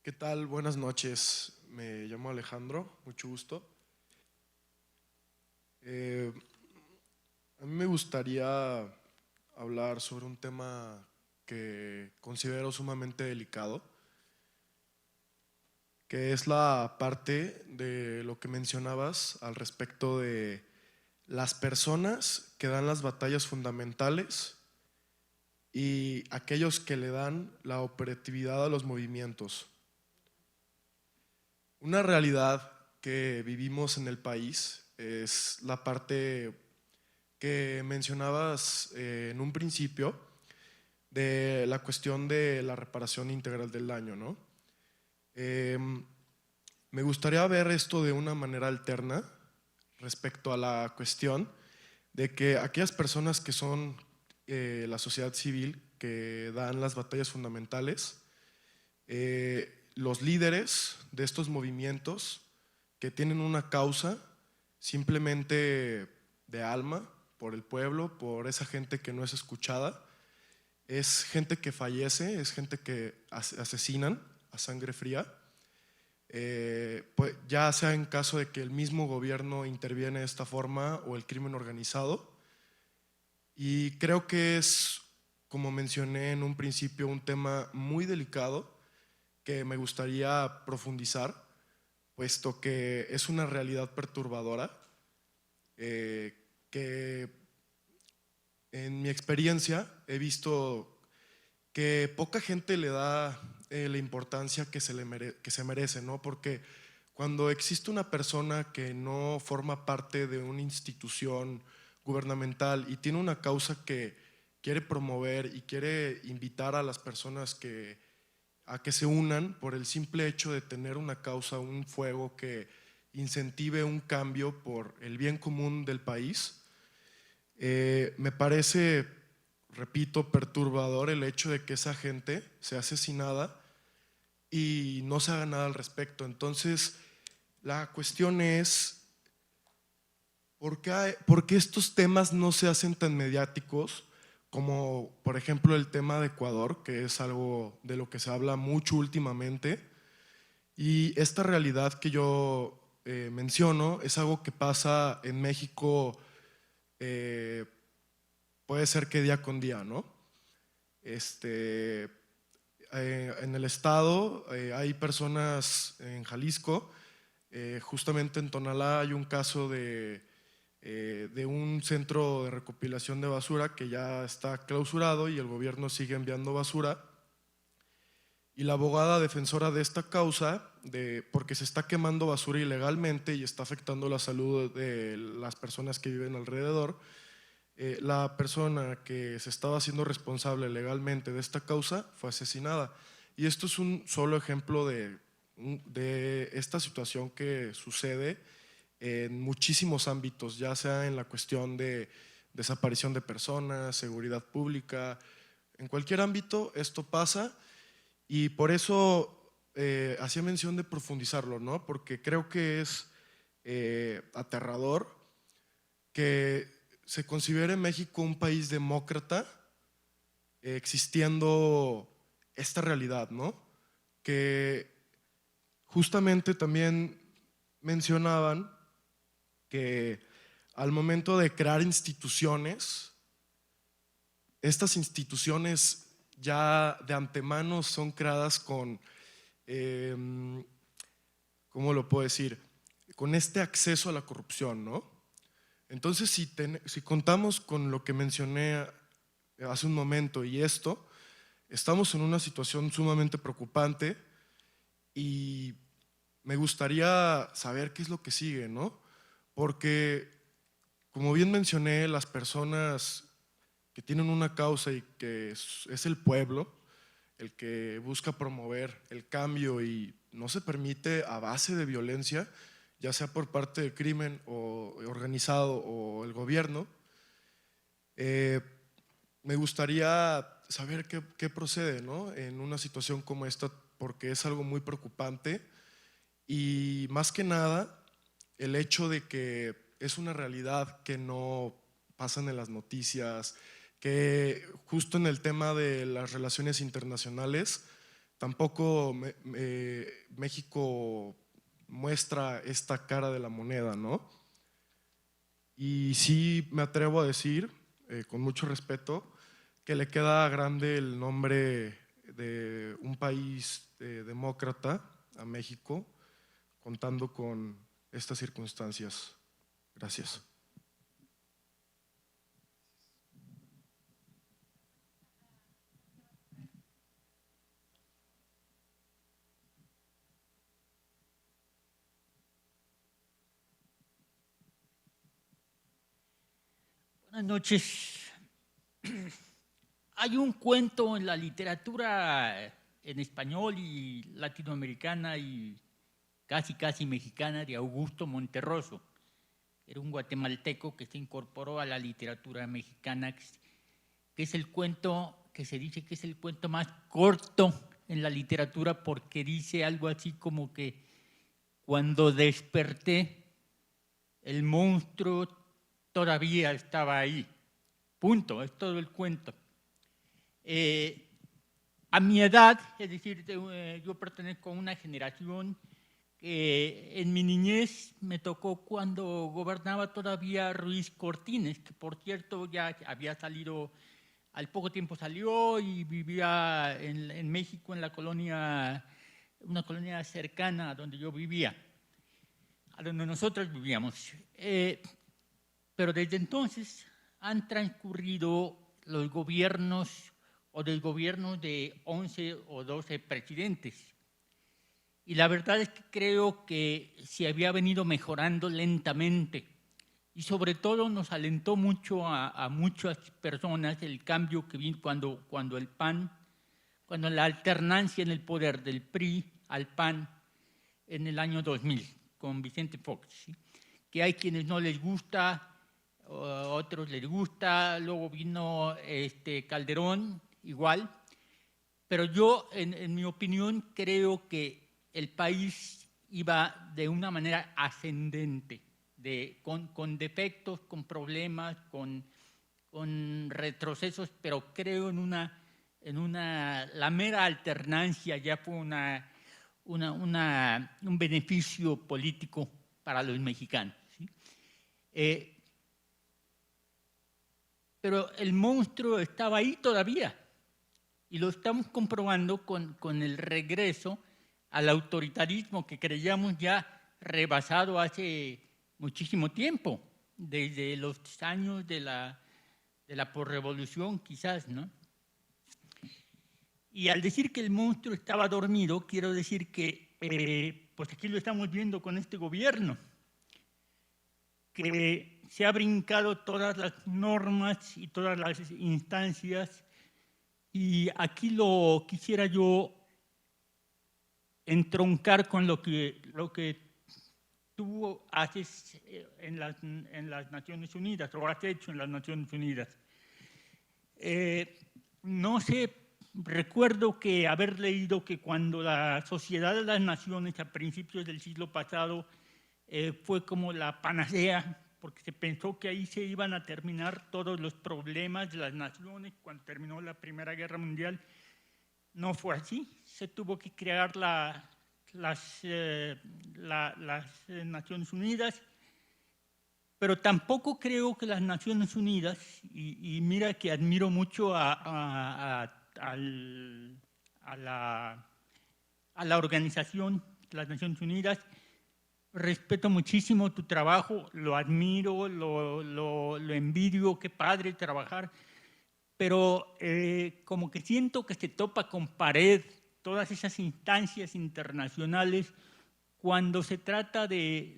¿Qué tal? Buenas noches. Me llamo Alejandro, mucho gusto. A mí me gustaría hablar sobre un tema que considero sumamente delicado, que es la parte de lo que mencionabas al respecto de las personas que dan las batallas fundamentales y aquellos que le dan la operatividad a los movimientos. Una realidad que vivimos en el país es la parte que mencionabas en un principio de la cuestión de la reparación integral del daño, ¿no? Me gustaría ver esto de una manera alterna respecto a la cuestión de que aquellas personas que son la sociedad civil, que dan las batallas fundamentales, los líderes de estos movimientos que tienen una causa simplemente de alma, por el pueblo, por esa gente que no es escuchada, es gente que fallece, es gente que asesinan a sangre fría, pues ya sea en caso de que el mismo gobierno interviene de esta forma o el crimen organizado. Y creo que es, como mencioné en un principio, un tema muy delicado que me gustaría profundizar, puesto que es una realidad perturbadora que en mi experiencia he visto que poca gente le da la importancia que se merece, ¿no? Porque cuando existe una persona que no forma parte de una institución gubernamental y tiene una causa que quiere promover y quiere invitar a las personas a que se unan por el simple hecho de tener una causa, un fuego que incentive un cambio por el bien común del país, me parece, repito, perturbador el hecho de que esa gente sea asesinada y no se haga nada al respecto. Entonces, la cuestión es, ¿por qué estos temas no se hacen tan mediáticos como, por ejemplo, el tema de Ecuador, que es algo de lo que se habla mucho últimamente? Y esta realidad que yo menciono es algo que pasa en México, puede ser que día con día, ¿no? En el estado hay personas en Jalisco, justamente en Tonalá hay un caso de un centro de recopilación de basura que ya está clausurado y el gobierno sigue enviando basura. Y la abogada defensora de esta causa, porque se está quemando basura ilegalmente y está afectando la salud de las personas que viven alrededor, la persona que se estaba haciendo responsable legalmente de esta causa fue asesinada. Y esto es un solo ejemplo de esta situación que sucede en muchísimos ámbitos, ya sea en la cuestión de desaparición de personas, seguridad pública, en cualquier ámbito esto pasa. Y por eso hacía mención de profundizarlo, ¿no? Porque creo que es aterrador que se considere México un país demócrata existiendo esta realidad, ¿no? Que justamente también mencionaban que al momento de crear instituciones, estas instituciones ya de antemano son creadas con, ¿cómo lo puedo decir? Con este acceso a la corrupción, ¿no? Entonces, si contamos con lo que mencioné hace un momento y esto, estamos en una situación sumamente preocupante y me gustaría saber qué es lo que sigue, ¿no? Porque, como bien mencioné, las personas que tienen una causa y que es el pueblo el que busca promover el cambio y no se permite a base de violencia, ya sea por parte del crimen o organizado o el gobierno, me gustaría saber qué procede, ¿no? En una situación como esta, porque es algo muy preocupante y más que nada el hecho de que es una realidad que no pasan en las noticias, que justo en el tema de las relaciones internacionales tampoco México muestra esta cara de la moneda, ¿no? Y sí me atrevo a decir, con mucho respeto, que le queda grande el nombre de un país demócrata a México, contando con estas circunstancias. Gracias. Buenas noches. Hay un cuento en la literatura en español y latinoamericana y casi mexicana de Augusto Monterroso. Era un guatemalteco que se incorporó a la literatura mexicana, que es el cuento que se dice que es el cuento más corto en la literatura porque dice algo así como que cuando desperté, el monstruo todavía estaba ahí. Punto, es todo el cuento. A mi edad, es decir, yo pertenezco a una generación que en mi niñez me tocó cuando gobernaba todavía Ruiz Cortines, que por cierto ya había salido, al poco tiempo salió y vivía en México, en la colonia, una colonia cercana a donde yo vivía, a donde nosotros vivíamos. Pero desde entonces han transcurrido los gobiernos o del gobierno de 11 o 12 presidentes. Y la verdad es que creo que se había venido mejorando lentamente y sobre todo nos alentó mucho a muchas personas el cambio que vino cuando el PAN, cuando la alternancia en el poder del PRI al PAN en el año 2000 con Vicente Fox, ¿sí? Que hay quienes no les gusta, otros les gusta, luego vino Calderón, igual, pero yo, en mi opinión, creo que el país iba de una manera ascendente, con defectos, con problemas, con retrocesos, pero creo la mera alternancia ya fue un beneficio político para los mexicanos, ¿sí? Pero el monstruo estaba ahí todavía. Y lo estamos comprobando con el regreso al autoritarismo que creíamos ya rebasado hace muchísimo tiempo, desde los años de la posrevolución quizás, ¿no? Y al decir que el monstruo estaba dormido, quiero decir que pues aquí lo estamos viendo con este gobierno, que se ha brincado todas las normas y todas las instancias, y aquí lo quisiera yo entroncar con lo que tú haces en las Naciones Unidas, o has hecho en las Naciones Unidas. No sé, recuerdo que haber leído que cuando la Sociedad de las Naciones a principios del siglo pasado fue como la panacea, porque se pensó que ahí se iban a terminar todos los problemas de las naciones cuando terminó la Primera Guerra Mundial. No fue así, se tuvo que crear las Naciones Unidas, pero tampoco creo que las Naciones Unidas, y mira que admiro mucho a la organización de las Naciones Unidas, respeto muchísimo tu trabajo, lo admiro, lo envidio, qué padre trabajar, pero como que siento que se topa con pared todas esas instancias internacionales cuando se trata de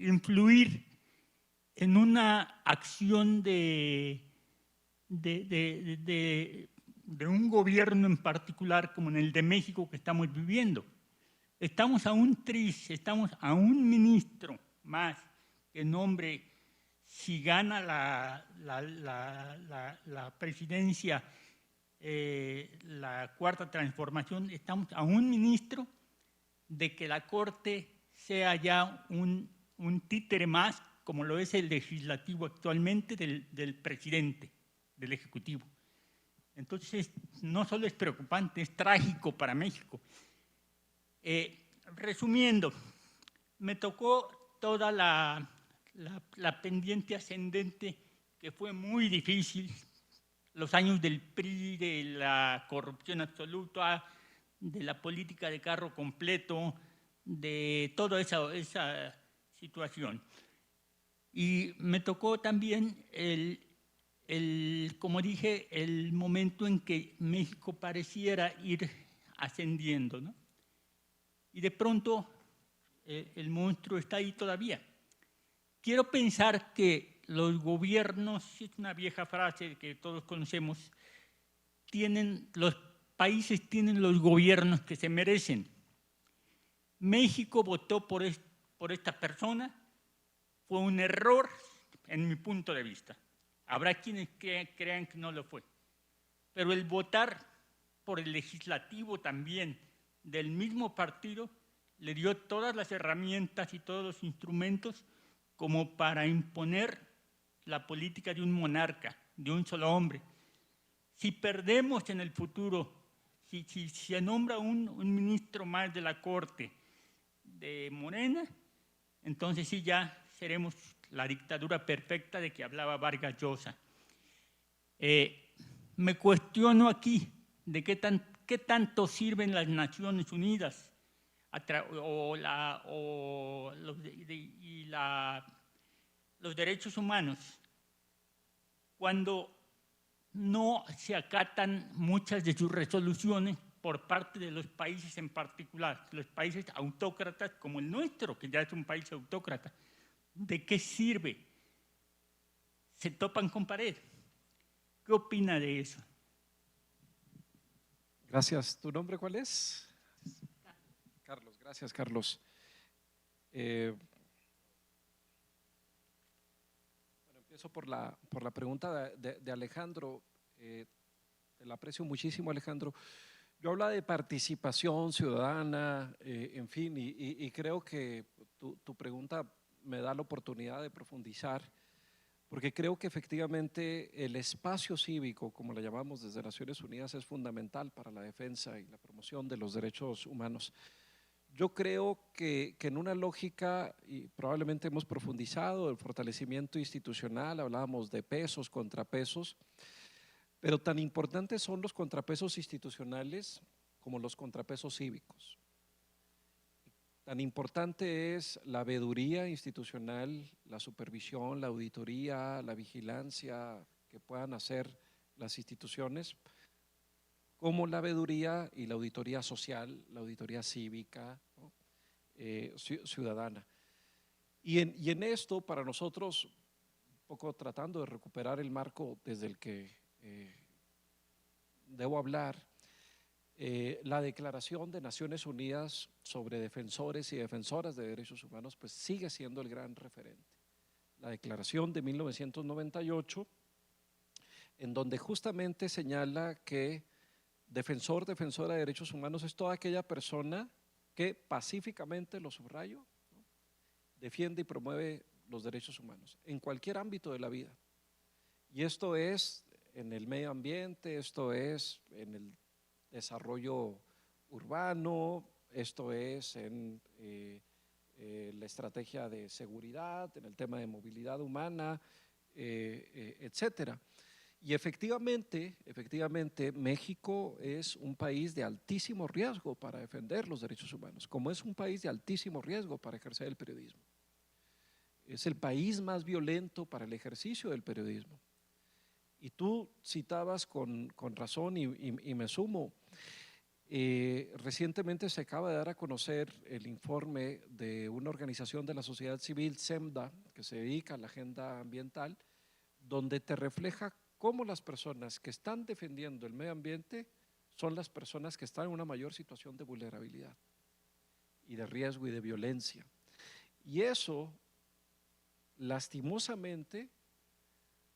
influir en una acción de un gobierno en particular como en el de México que estamos viviendo. Estamos a un tris, estamos a un ministro más que nombre, si gana la presidencia, la Cuarta Transformación, estamos a un ministro de que la Corte sea ya un títere más, como lo es el legislativo actualmente, del presidente, del Ejecutivo. Entonces, no solo es preocupante, es trágico para México. Resumiendo, me tocó toda la pendiente ascendente que fue muy difícil, los años del PRI, de la corrupción absoluta, de la política de carro completo, de toda esa situación. Y me tocó también como dije, el momento en que México pareciera ir ascendiendo, ¿no? Y de pronto el monstruo está ahí todavía. Quiero pensar que los gobiernos, es una vieja frase que todos conocemos, los países tienen los gobiernos que se merecen. México votó por esta persona, fue un error en mi punto de vista. Habrá quienes crean que no lo fue. Pero el votar por el legislativo también del mismo partido le dio todas las herramientas y todos los instrumentos como para imponer la política de un monarca, de un solo hombre. Si perdemos en el futuro, si se nombra un ministro más de la Corte de Morena, entonces sí ya seremos la dictadura perfecta de que hablaba Vargas Llosa. Me cuestiono aquí de qué tanto sirven las Naciones Unidas los derechos humanos cuando no se acatan muchas de sus resoluciones por parte de los países en particular, los países autócratas como el nuestro, que ya es un país autócrata. ¿De qué sirve? Se topan con pared. ¿Qué opina de eso? Gracias. ¿Tu nombre cuál es? Carlos. Gracias, Carlos. Bueno, empiezo por la pregunta de Alejandro. Te la aprecio muchísimo, Alejandro. Yo hablaba de participación ciudadana, en fin, y creo que tu pregunta me da la oportunidad de profundizar, porque creo que efectivamente el espacio cívico, como le llamamos desde Naciones Unidas, es fundamental para la defensa y la promoción de los derechos humanos. Yo creo que en una lógica, y probablemente hemos profundizado, el fortalecimiento institucional, hablábamos de pesos, contrapesos, Pero tan importantes son los contrapesos institucionales como los contrapesos cívicos. Tan importante es la veeduría institucional, la supervisión, la auditoría, la vigilancia que puedan hacer las instituciones, como la veeduría y la auditoría social, la auditoría cívica, ¿no? Ciudadana. Y en esto, para nosotros, un poco tratando de recuperar el marco desde el que debo hablar, la Declaración de Naciones Unidas sobre defensores y defensoras de derechos humanos pues sigue siendo el gran referente. La Declaración de 1998, en donde justamente señala que defensor, defensora de derechos humanos es toda aquella persona que pacíficamente, lo subrayo, ¿no?, defiende y promueve los derechos humanos en cualquier ámbito de la vida. Y esto es en el medio ambiente, esto es en el desarrollo urbano, esto es en la estrategia de seguridad, en el tema de movilidad humana, etcétera. Y efectivamente, México es un país de altísimo riesgo para defender los derechos humanos, como es un país de altísimo riesgo para ejercer el periodismo. Es el país más violento para el ejercicio del periodismo. Y tú citabas con razón y me sumo. Recientemente se acaba de dar a conocer el informe de una organización de la sociedad civil, SEMDA, que se dedica a la agenda ambiental, donde te refleja cómo las personas que están defendiendo el medio ambiente son las personas que están en una mayor situación de vulnerabilidad y de riesgo y de violencia. Y eso, lastimosamente,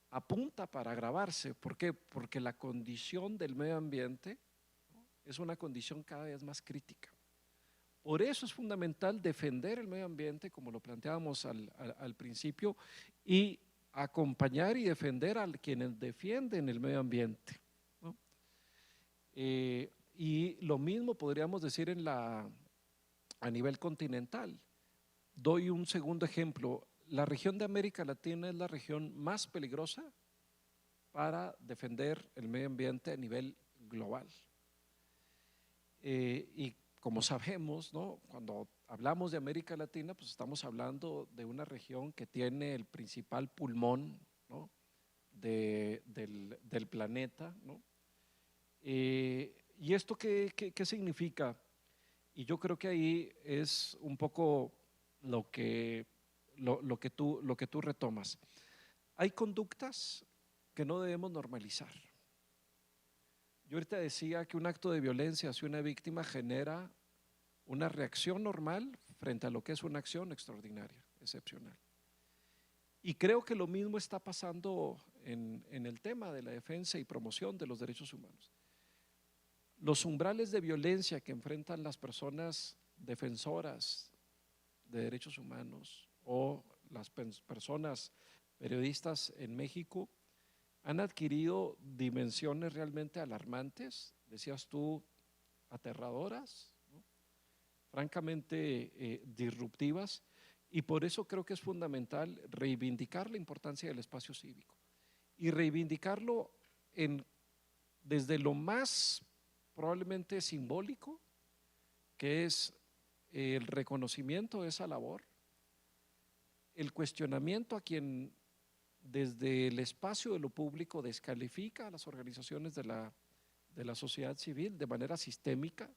apunta para agravarse. ¿Por qué? Porque la condición del medio ambiente es una condición cada vez más crítica. Por eso es fundamental defender el medio ambiente, como lo planteábamos al principio, y acompañar y defender a quienes defienden el medio ambiente, ¿no? Y lo mismo podríamos decir a nivel continental. Doy un segundo ejemplo. La región de América Latina es la región más peligrosa para defender el medio ambiente a nivel global. Y como sabemos, ¿no?, cuando hablamos de América Latina, pues estamos hablando de una región que tiene el principal pulmón, ¿no?, del planeta, ¿no? ¿Y esto qué significa? Y yo creo que ahí es un poco lo que tú retomas. Hay conductas que no debemos normalizar. Yo ahorita decía que un acto de violencia hacia una víctima genera una reacción normal frente a lo que es una acción extraordinaria, excepcional. Y creo que lo mismo está pasando en el tema de la defensa y promoción de los derechos humanos. Los umbrales de violencia que enfrentan las personas defensoras de derechos humanos o las personas periodistas en México han adquirido dimensiones realmente alarmantes, decías tú, aterradoras, ¿no?, francamente disruptivas, y por eso creo que es fundamental reivindicar la importancia del espacio cívico y reivindicarlo desde lo más probablemente simbólico, que es el reconocimiento de esa labor, el cuestionamiento a quien desde el espacio de lo público descalifica a las organizaciones de la sociedad civil de manera sistémica.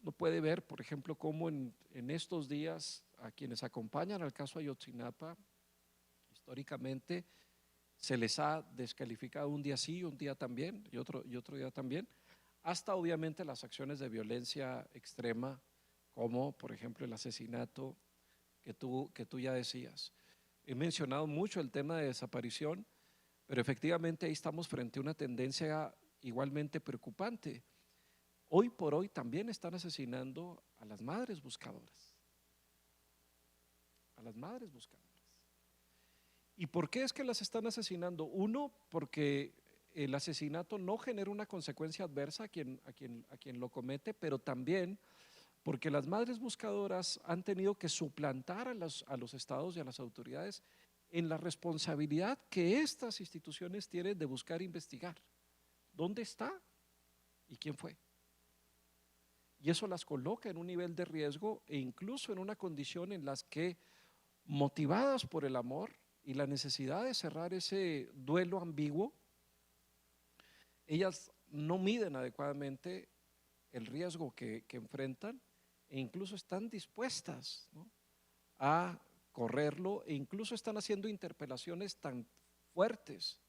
Uno puede ver, por ejemplo, cómo en estos días a quienes acompañan al caso Ayotzinapa, históricamente se les ha descalificado un día sí, un día también y otro día también, hasta obviamente las acciones de violencia extrema, como por ejemplo el asesinato que tú ya decías. He mencionado mucho el tema de desaparición, pero efectivamente ahí estamos frente a una tendencia igualmente preocupante. Hoy por hoy también están asesinando a las madres buscadoras. A las madres buscadoras. ¿Y por qué es que las están asesinando? Uno, porque el asesinato no genera una consecuencia adversa a quien lo comete, pero también porque las madres buscadoras han tenido que suplantar a los estados y a las autoridades en la responsabilidad que estas instituciones tienen de buscar e investigar. ¿Dónde está y quién fue? Y eso las coloca en un nivel de riesgo e incluso en una condición en las que, motivadas por el amor y la necesidad de cerrar ese duelo ambiguo, ellas no miden adecuadamente el riesgo que enfrentan e incluso están dispuestas, ¿no?, a correrlo, e incluso están haciendo interpelaciones tan fuertes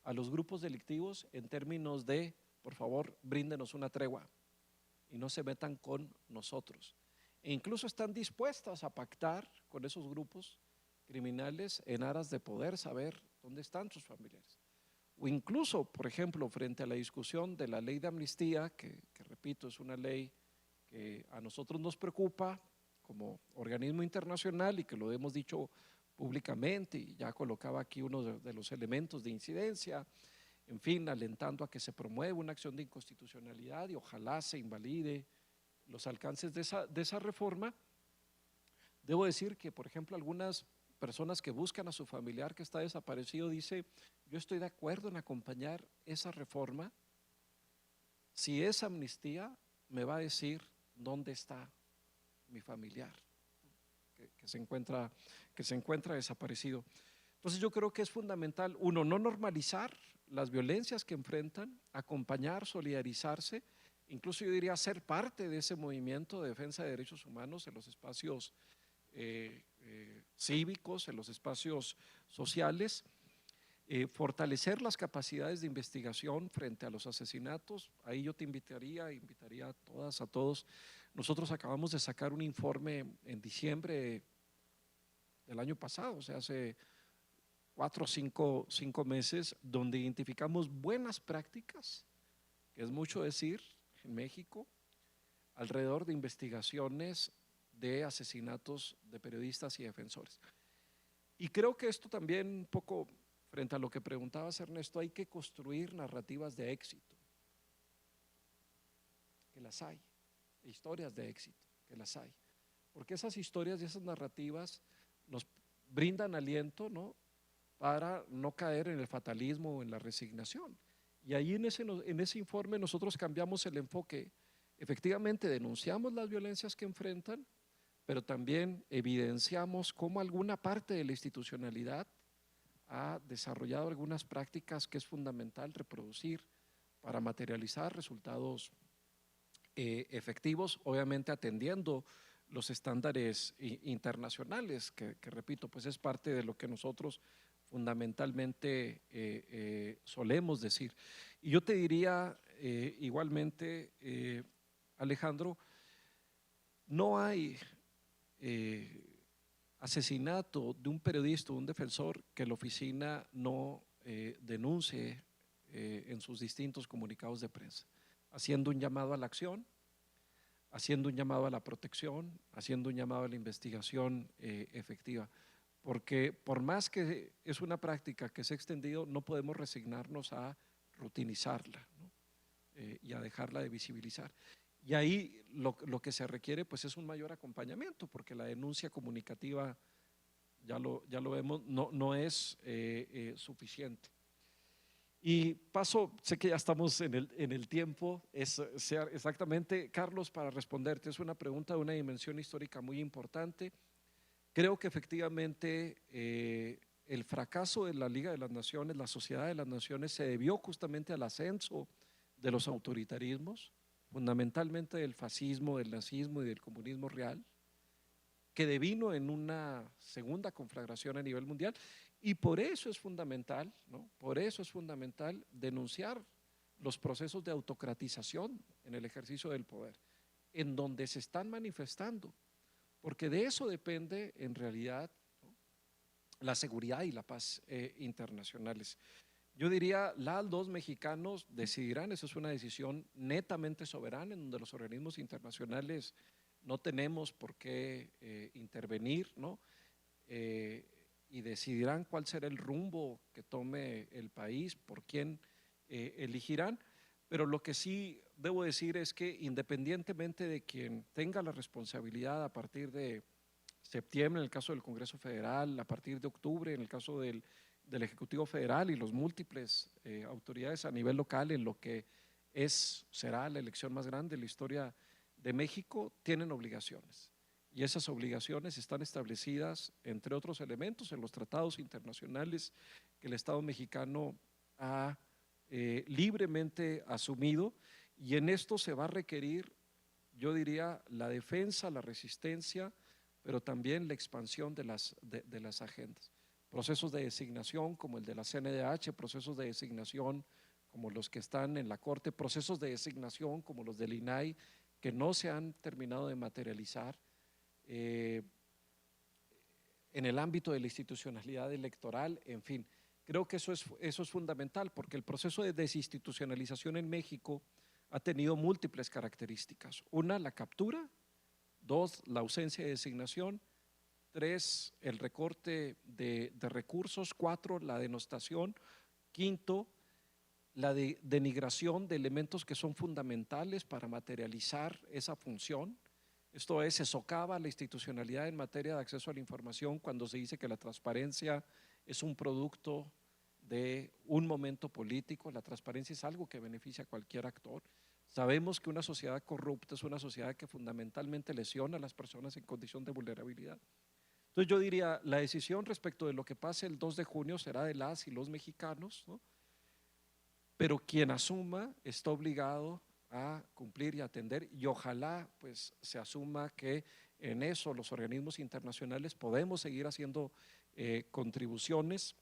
a los grupos delictivos en términos de, por favor, bríndenos una tregua y no se metan con nosotros. E incluso están dispuestas a pactar con esos grupos criminales en aras de poder saber dónde están sus familiares. O incluso, por ejemplo, frente a la discusión de la ley de amnistía, que repito, es una ley que a nosotros nos preocupa como organismo internacional y que lo hemos dicho públicamente, y ya colocaba aquí uno de los elementos de incidencia, en fin, alentando a que se promueva una acción de inconstitucionalidad y ojalá se invalide los alcances de esa reforma. Debo decir que, por ejemplo, algunas personas que buscan a su familiar que está desaparecido dice: yo estoy de acuerdo en acompañar esa reforma si esa amnistía me va a decir dónde está mi familiar que se encuentra desaparecido. Entonces yo creo que es fundamental, uno, no normalizar las violencias que enfrentan, acompañar, solidarizarse, incluso yo diría ser parte de ese movimiento de defensa de derechos humanos en los espacios cívicos, en los espacios sociales, fortalecer las capacidades de investigación frente a los asesinatos. Ahí yo te invitaría a todas, a todos. Nosotros acabamos de sacar un informe en diciembre del año pasado, o sea, hace 4 o 5 meses, donde identificamos buenas prácticas, que es mucho decir, en México, alrededor de investigaciones de asesinatos de periodistas y defensores. Y creo que esto también, un poco frente a lo que preguntabas, Ernesto, hay que construir narrativas de éxito, que las hay, historias de éxito, que las hay, porque esas historias y esas narrativas nos brindan aliento, ¿no?, para no caer en el fatalismo o en la resignación. Y ahí en ese informe nosotros cambiamos el enfoque. Efectivamente denunciamos las violencias que enfrentan, pero también evidenciamos cómo alguna parte de la institucionalidad ha desarrollado algunas prácticas que es fundamental reproducir para materializar resultados efectivos, obviamente atendiendo los estándares internacionales, que repito, pues es parte de lo que nosotros fundamentalmente solemos decir. Y yo te diría igualmente, Alejandro, no hay asesinato de un periodista o un defensor que la oficina no denuncie en sus distintos comunicados de prensa, haciendo un llamado a la acción, haciendo un llamado a la protección, haciendo un llamado a la investigación efectiva. Porque por más que es una práctica que se ha extendido, no podemos resignarnos a rutinizarla, ¿no?, y a dejarla de visibilizar. Y ahí lo que se requiere pues es un mayor acompañamiento, porque la denuncia comunicativa, ya lo vemos, no es suficiente. Y paso, sé que ya estamos en el tiempo, exactamente, Carlos, para responderte, es una pregunta de una dimensión histórica muy importante. Creo que efectivamente el fracaso de la Liga de las Naciones, la Sociedad de las Naciones, se debió justamente al ascenso de los autoritarismos, fundamentalmente del fascismo, del nazismo y del comunismo real, que devino en una segunda conflagración a nivel mundial. Y por eso es fundamental, ¿no?, por eso es fundamental denunciar los procesos de autocratización en el ejercicio del poder, en donde se están manifestando, porque de eso depende en realidad, ¿no?, la seguridad y la paz internacionales. Yo diría, los mexicanos decidirán, esa es una decisión netamente soberana en donde los organismos internacionales no tenemos por qué intervenir, ¿no?, y decidirán cuál será el rumbo que tome el país, por quién elegirán. Pero lo que sí debo decir es que independientemente de quien tenga la responsabilidad a partir de septiembre en el caso del Congreso Federal, a partir de octubre en el caso del Ejecutivo Federal y los múltiples autoridades a nivel local en lo que será la elección más grande en la historia de México, tienen obligaciones. Y esas obligaciones están establecidas, entre otros elementos, en los tratados internacionales que el Estado mexicano ha libremente asumido, y en esto se va a requerir, yo diría, la defensa, la resistencia, pero también la expansión de las agendas. Procesos de designación como el de la CNDH, procesos de designación como los que están en la Corte, procesos de designación como los del INAI, que no se han terminado de materializar, en el ámbito de la institucionalidad electoral, en fin. Creo que eso es fundamental, porque el proceso de desinstitucionalización en México ha tenido múltiples características. Una, la captura; dos, la ausencia de designación; tres, el recorte de recursos; cuatro, la denostación; quinto, la denigración de elementos que son fundamentales para materializar esa función. Esto es, se socava la institucionalidad en materia de acceso a la información cuando se dice que la transparencia es un producto de un momento político. La transparencia es algo que beneficia a cualquier actor. Sabemos que una sociedad corrupta es una sociedad que fundamentalmente lesiona a las personas en condición de vulnerabilidad. Entonces yo diría, la decisión respecto de lo que pase el 2 de junio será de las y los mexicanos, ¿no? Pero quien asuma está obligado a cumplir y atender, y ojalá pues se asuma que en eso los organismos internacionales podemos seguir haciendo contribuciones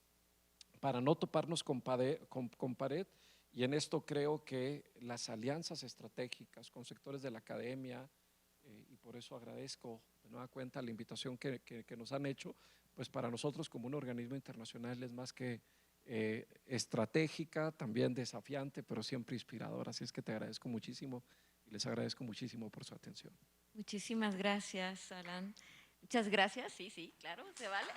para no toparnos con pared, y en esto creo que las alianzas estratégicas con sectores de la academia, y por eso agradezco de nueva cuenta la invitación que nos han hecho, pues para nosotros como un organismo internacional es más que estratégica, también desafiante, pero siempre inspiradora. Así es que te agradezco muchísimo y les agradezco muchísimo por su atención. Muchísimas gracias, Alan. Muchas gracias, sí, claro, se vale.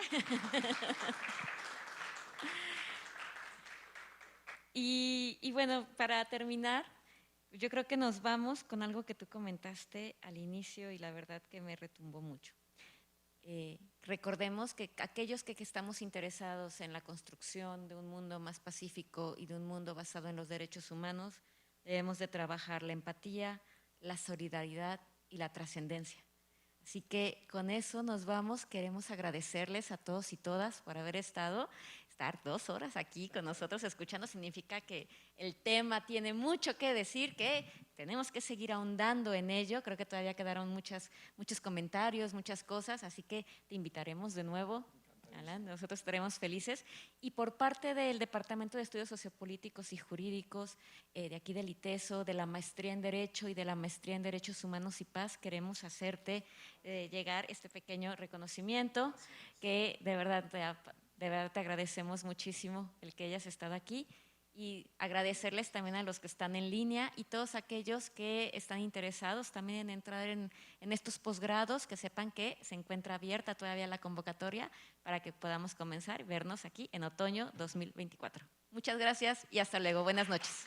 Y bueno, para terminar, yo creo que nos vamos con algo que tú comentaste al inicio y la verdad que me retumbó mucho. Recordemos que aquellos que estamos interesados en la construcción de un mundo más pacífico y de un mundo basado en los derechos humanos, debemos de trabajar la empatía, la solidaridad y la trascendencia. Así que con eso nos vamos. Queremos agradecerles a todos y todas por haber estar 2 horas aquí con nosotros escuchando. Significa que el tema tiene mucho que decir, que tenemos que seguir ahondando en ello. Creo que todavía quedaron muchos comentarios, muchas cosas, así que te invitaremos de nuevo, Alan, nosotros estaremos felices. Y por parte del Departamento de Estudios Sociopolíticos y Jurídicos, de aquí del ITESO, de la Maestría en Derecho y de la Maestría en Derechos Humanos y Paz, queremos hacerte llegar este pequeño reconocimiento, que de verdad te agradecemos muchísimo el que hayas estado aquí, y agradecerles también a los que están en línea y todos aquellos que están interesados también en entrar en estos posgrados, que sepan que se encuentra abierta todavía la convocatoria para que podamos comenzar y vernos aquí en otoño 2024. Muchas gracias y hasta luego. Buenas noches.